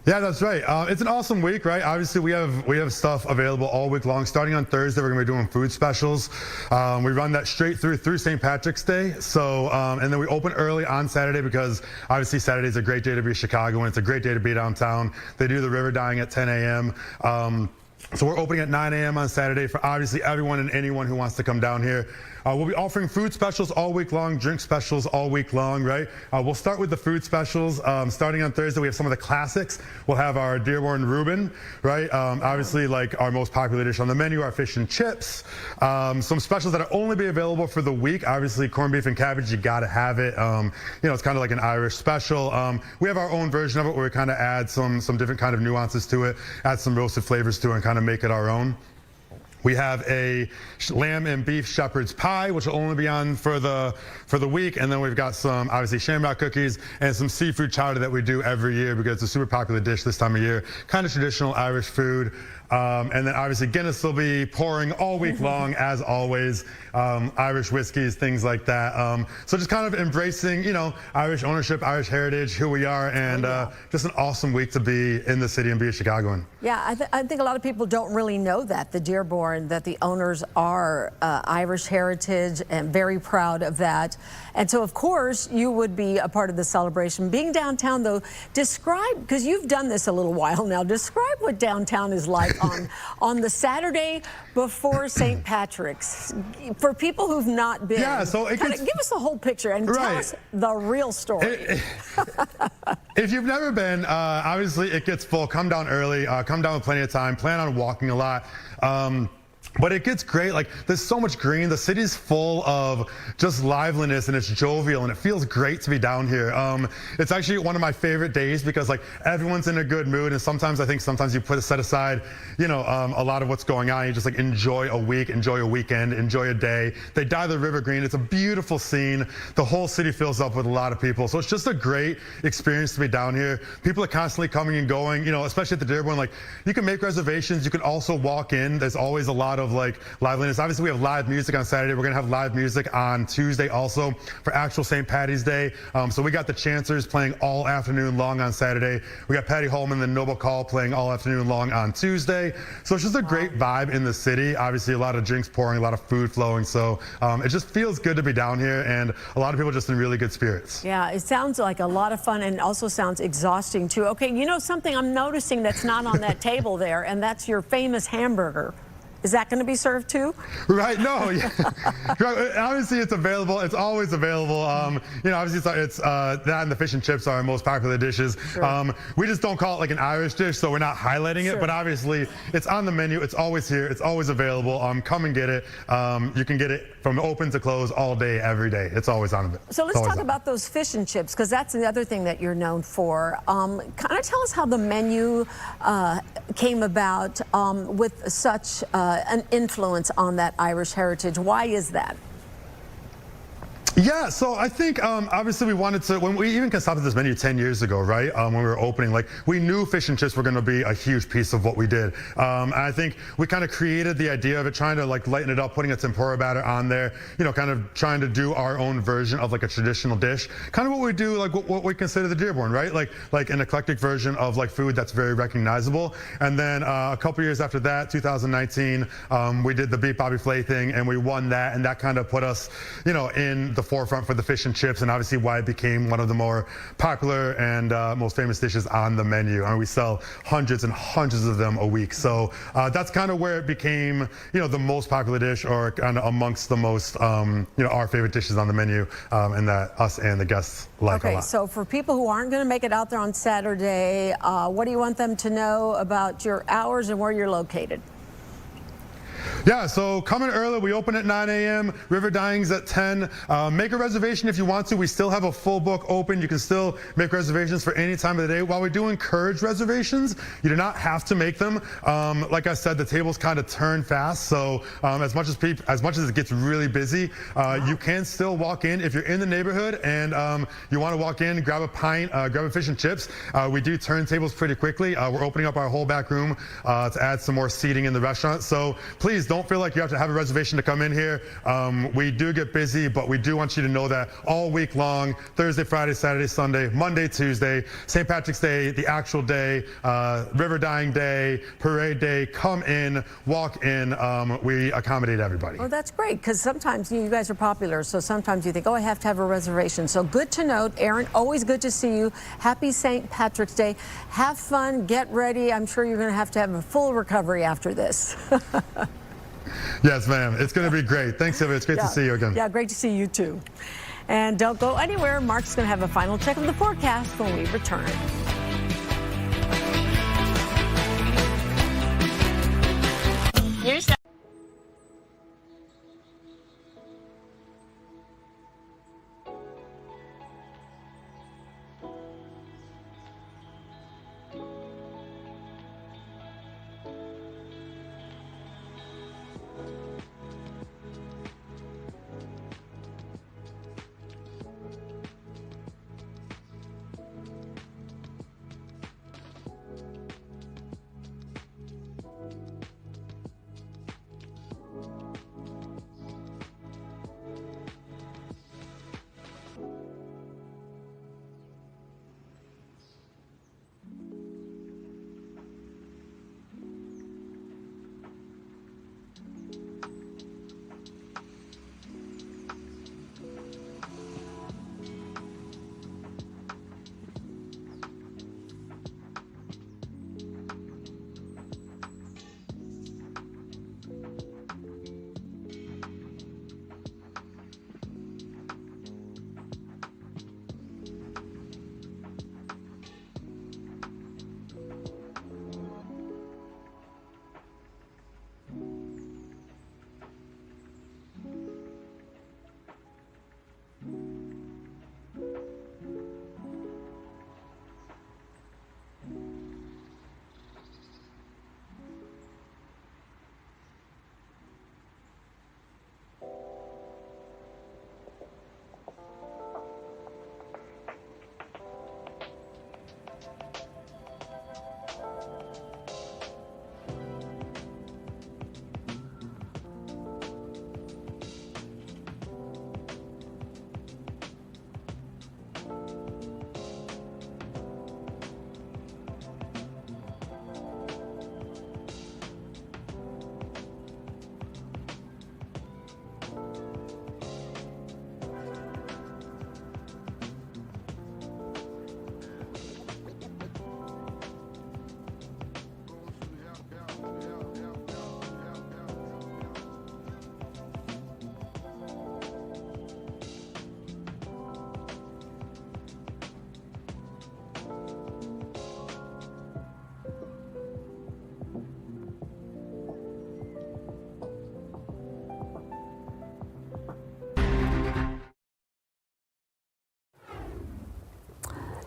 Yeah, that's right. It's an awesome week, right? Obviously, we have stuff available all week long. Starting on Thursday, we're going to be doing food specials. We run that straight through St. Patrick's Day. So, and then we open early on Saturday because obviously Saturday is a great day to be Chicago and it's a great day to be downtown. They do the river dyeing at 10 a.m. So we're opening at 9 a.m. on Saturday for obviously everyone and anyone who wants to come down here. We'll be offering food specials all week long, drink specials all week long, right? We'll start with the food specials. Starting on Thursday, we have some of the classics. We'll have our Dearborn Reuben, right? Obviously, like our most popular dish on the menu, our fish and chips. Some specials that are only be available for the week. Obviously, corned beef and cabbage, you gotta have it. You know, it's kind of like an Irish special. We have our own version of it where we kind of add some different kind of nuances to it, add some roasted flavors to it, and kind of make it our own. We have a lamb and beef shepherd's pie, which will only be on for the week, and then we've got some obviously shamrock cookies and some seafood chowder that we do every year because it's a super popular dish this time of year, kind of traditional Irish food. And then obviously Guinness will be pouring all week long as always, Irish whiskeys, things like that. So just kind of embracing, you know, Irish ownership, Irish heritage, who we are, and just an awesome week to be in the city and be a Chicagoan. Yeah, I think a lot of people don't really know that, the Dearborn, that the owners are Irish heritage and very proud of that. And so, of course, you would be a part of the celebration. Being downtown, though, describe, because you've done this a little while now, describe what downtown is like on the Saturday before St. Patrick's. For people who've not been, yeah, so it give us the whole picture and tell us the real story. If you've never been, obviously it gets full. Come down early, come down with plenty of time, plan on walking a lot. But it gets great. Like, there's so much green. The city's full of just liveliness and it's jovial and it feels great to be down here. It's actually one of my favorite days because like everyone's in a good mood, and sometimes I think you set aside, you know, a lot of what's going on. You just like enjoy a week, enjoy a weekend, enjoy a day. They dye the river green. It's a beautiful scene. The whole city fills up with a lot of people. So it's just a great experience to be down here. People are constantly coming and going, you know, especially at the Dearborn. Like, you can make reservations. You can also walk in. There's always a lot of like liveliness. Obviously, we have live music on Saturday. We're going to have live music on Tuesday also for actual St. Patty's Day. So we got the Chancers playing all afternoon long on Saturday. We got Patty Holman and Noble Call playing all afternoon long on Tuesday. So it's just a great vibe in the city. Obviously, a lot of drinks pouring, a lot of food flowing. So it just feels good to be down here, and a lot of people just in really good spirits. Yeah, it sounds like a lot of fun and also sounds exhausting too. Okay, you know something I'm noticing that's not on that table there, and that's your famous hamburger. Is that going to be served too? Right, no, yeah. Obviously it's available, it's always available. You know, obviously it's that and the fish and chips are our most popular dishes. Sure. We just don't call it like an Irish dish, so we're not highlighting it, but obviously it's on the menu, it's always here, it's always available. Come and get it. You can get it from open to close all day, every day. It's always on. So let's talk about those fish and chips, because that's the other thing that you're known for. Kind of tell us how the menu came about with such an influence on that Irish heritage. Why is that? Yeah, so I think obviously we wanted to, when we even concepted this menu 10 years ago, right, when we were opening, like, we knew fish and chips were going to be a huge piece of what we did. And I think we kind of created the idea of it, trying to like lighten it up, putting a tempura batter on there, you know, kind of trying to do our own version of like a traditional dish, kind of what we do, like what we consider the Dearborn, right? Like an eclectic version of like food that's very recognizable. And then a couple years after that, 2019, we did the Beat Bobby Flay thing, and we won that, and that kind of put us, you know, in the forefront for the fish and chips, and obviously why it became one of the more popular and most famous dishes on the menu. And we sell hundreds and hundreds of them a week. So that's kind of where it became, you know, the most popular dish, or kind of amongst the most, you know, our favorite dishes on the menu, and that us and the guests like a lot. Okay, so for people who aren't going to make it out there on Saturday, what do you want them to know about your hours and where you're located? Yeah, so come in early. We open at 9 a.m. River Dining's at 10. Make a reservation if you want to. We still have a full book open. You can still make reservations for any time of the day. While we do encourage reservations, you do not have to make them. Like I said, the tables kind of turn fast. So as much as it gets really busy, you can still walk in if you're in the neighborhood and you want to walk in, grab a pint, grab a fish and chips. We do turn tables pretty quickly. We're opening up our whole back room to add some more seating in the restaurant. So please don't feel like you have to have a reservation to come in here. We do get busy, but we do want you to know that all week long, Thursday, Friday, Saturday, Sunday, Monday, Tuesday, St. Patrick's Day, the actual day, River Dying Day, Parade Day, come in, walk in. We accommodate everybody. Well, that's great, because sometimes you guys are popular, so sometimes you think, oh, I have to have a reservation. So good to note. Aaron, always good to see you. Happy St. Patrick's Day. Have fun, get ready. I'm sure you're going to have a full recovery after this. Yes, ma'am. It's going to be great. Thanks, Sylvia. It's great to see you again. Yeah, great to see you too. And don't go anywhere. Mark's going to have a final check of the forecast when we return.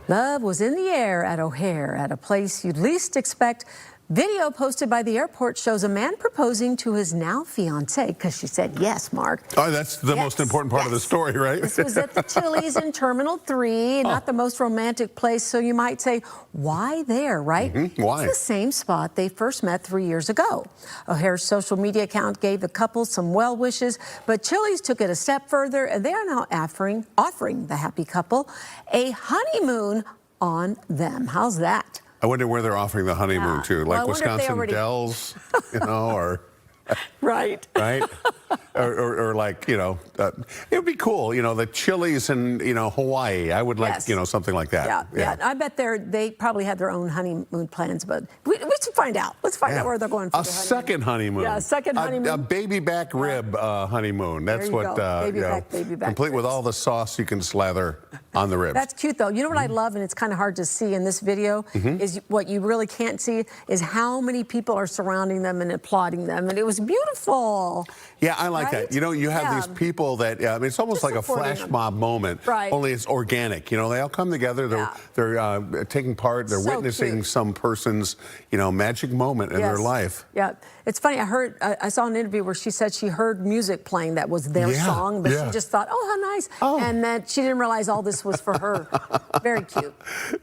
Love was in the air at O'Hare at a place you'd least expect. Video posted by the airport shows a man proposing to his now fiancée because she said yes, Mark. Oh, that's the most important part of the story, right? This was at the Chili's in Terminal 3, not the most romantic place, so you might say, why there, right? Why? It's the same spot they first met 3 years ago. O'Hare's social media account gave the couple some well wishes, but Chili's took it a step further, and they are now offering the happy couple a honeymoon on them. How's that? I wonder where they're offering the honeymoon to, like well, Wisconsin Dells, you know, or right. Right? or like, you know, it would be cool. You know, the Chili's in, you know, Hawaii. I would like, you know, something like that. Yeah. I bet they probably have their own honeymoon plans, but we should find out. Let's find out where they're going for a second honeymoon. Yeah, a second honeymoon. A baby back rib honeymoon. That's what, baby you know, back, baby back. complete with all the sauce you can slather on the ribs. That's cute, though. You know what I love, and it's kind of hard to see in this video, is what you really can't see is how many people are surrounding them and applauding them, and it was beautiful. Yeah, I like that. You know, you have these people that, I mean, it's almost like a flash mob moment, only it's organic. You know, they all come together, they're taking part, they're witnessing some person's, you know, magic moment in their life. Yeah, it's funny, I saw an interview where she said she heard music playing that was their song, but she just thought, oh, how nice. And then she didn't realize all this was for her. Very cute.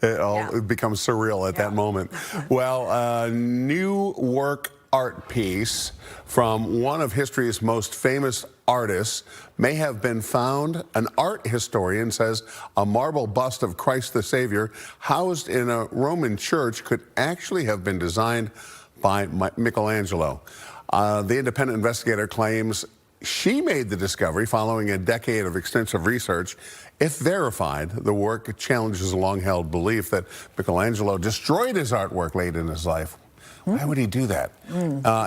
It becomes surreal at that moment. Well, new work art piece from one of history's most famous artists may have been found. An art historian says a marble bust of Christ the Savior housed in a Roman church could actually have been designed by Michelangelo. The independent investigator claims she made the discovery following a decade of extensive research. If verified, the work challenges a long-held belief that Michelangelo destroyed his artwork late in his life. Why would he do that?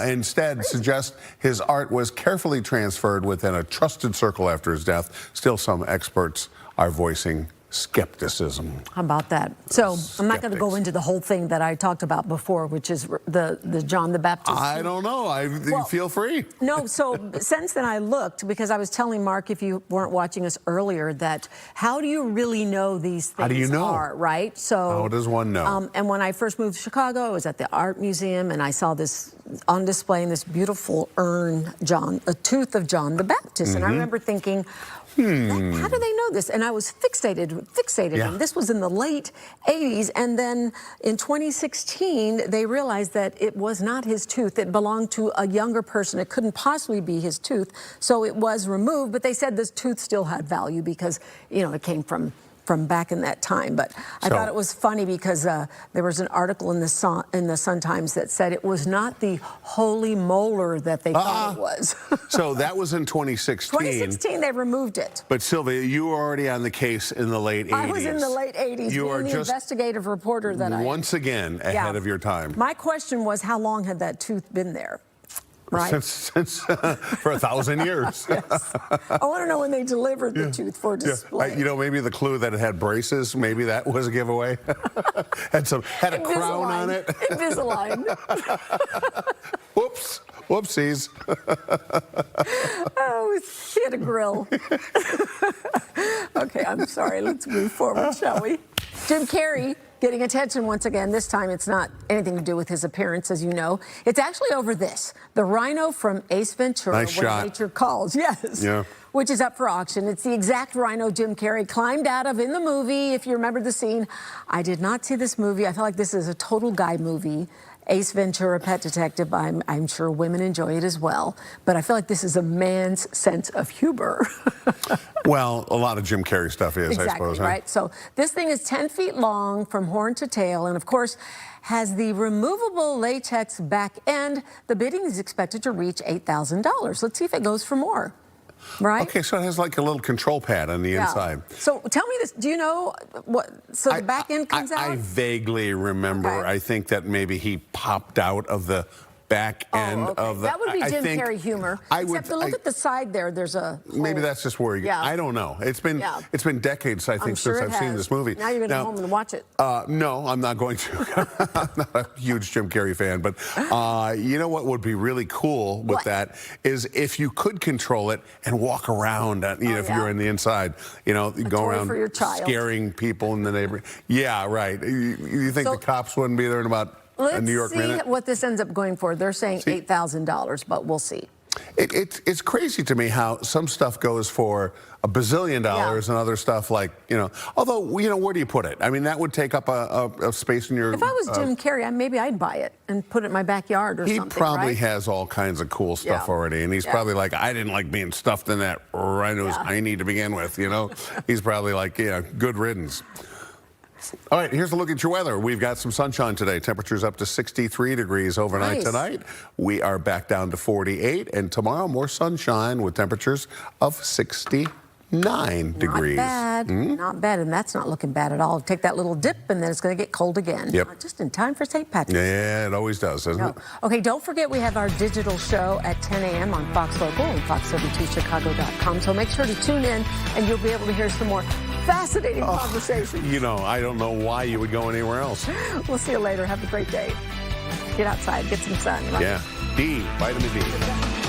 Instead, suggests his art was carefully transferred within a trusted circle after his death. Still, some experts are voicing skepticism. How about that? So I'm not going to go into the whole thing that I talked about before, which is the John the Baptist. I don't know. Feel free. No, so since then I looked, because I was telling Mark, if you weren't watching us earlier, that how do you really know these things how do you know? Are, right? So how does one know? And when I first moved to Chicago, I was at the art museum, and I saw this on display in this beautiful urn, a tooth of John the Baptist. And I remember thinking, how do they know this? And I was fixated. And this was in the late 80s. And then in 2016, they realized that it was not his tooth. It belonged to a younger person. It couldn't possibly be his tooth. So it was removed. But they said this tooth still had value because, you know, it came from back in that time. But I thought it was funny because there was an article in the Sun Times that said it was not the holy molar that they thought it was. So that was in 2016. 2016, they removed it. But Sylvia, you were already on the case in the late 80s. I was in the late 80s. You are the just investigative reporter that I am. Once again ahead of your time. My question was, how long had that tooth been there? Right. Since for 1,000 years. Yes. I want to know when they delivered the tooth for display. You know, maybe the clue that it had braces, maybe that was a giveaway. had a crown on it. Invisalign. Whoops. Whoopsies. Oh, she had a grill. Okay, I'm sorry. Let's move forward, shall we? Jim Carrey getting attention once again. This time it's not anything to do with his appearance, as you know. It's actually over this. The rhino from Ace Ventura, nice When shot. Nature Calls. Yes. Yeah. Which is up for auction. It's the exact rhino Jim Carrey climbed out of in the movie, if you remember the scene. I did not see this movie. I feel like this is a total guy movie. Ace Ventura, Pet Detective, I'm sure women enjoy it as well. But I feel like this is a man's sense of humor. Well, a lot of Jim Carrey stuff is, I suppose. Huh? Right? So this thing is 10 feet long from horn to tail, and of course, has the removable latex back end. The bidding is expected to reach $8,000. Let's see if it goes for more. Right? Okay, so it has like a little control pad on the inside. So tell me this, do you know what, so the back end comes out? I vaguely remember, I think that maybe he popped out of the back end of the... That would be Jim Carrey humor. Except look at the side there, there's a hole. Maybe that's just where you... I don't know. It's been decades, I think, since I've seen this movie. Now you're going to go home and watch it. No, I'm not going to. I'm not a huge Jim Carrey fan, but you know what would be really cool with that is if you could control it and walk around, you know, if you're in the inside, you know, you go around scaring people in the neighborhood. Yeah, right. You think the cops wouldn't be there in about a New York minute? Let's see what this ends up going for. They're saying $8,000, but we'll see. It's crazy to me how some stuff goes for $1 bazillion and other stuff like, you know, although, you know, where do you put it? I mean, that would take up a space in your... If I was Jim Carrey, maybe I'd buy it and put it in my backyard or something, He probably has all kinds of cool stuff already, and he's probably like, I didn't like being stuffed in that rhino's hiney to begin with, you know? He's probably like, yeah, good riddance. All right, here's a look at your weather. We've got some sunshine today. Temperatures up to 63 degrees overnight tonight. We are back down to 48. And tomorrow, more sunshine with temperatures of 69 degrees. Not bad. Not bad. And that's not looking bad at all. Take that little dip, and then it's going to get cold again. Yep. Just in time for St. Patrick's Day. Yeah, it always does, doesn't it? Okay, don't forget we have our digital show at 10 a.m. on Fox Local and fox32chicago.com. So make sure to tune in, and you'll be able to hear some more fascinating conversations. You know, I don't know why you would go anywhere else. We'll see you later. Have a great day. Get outside, get some sun. Right? Yeah. D, vitamin D.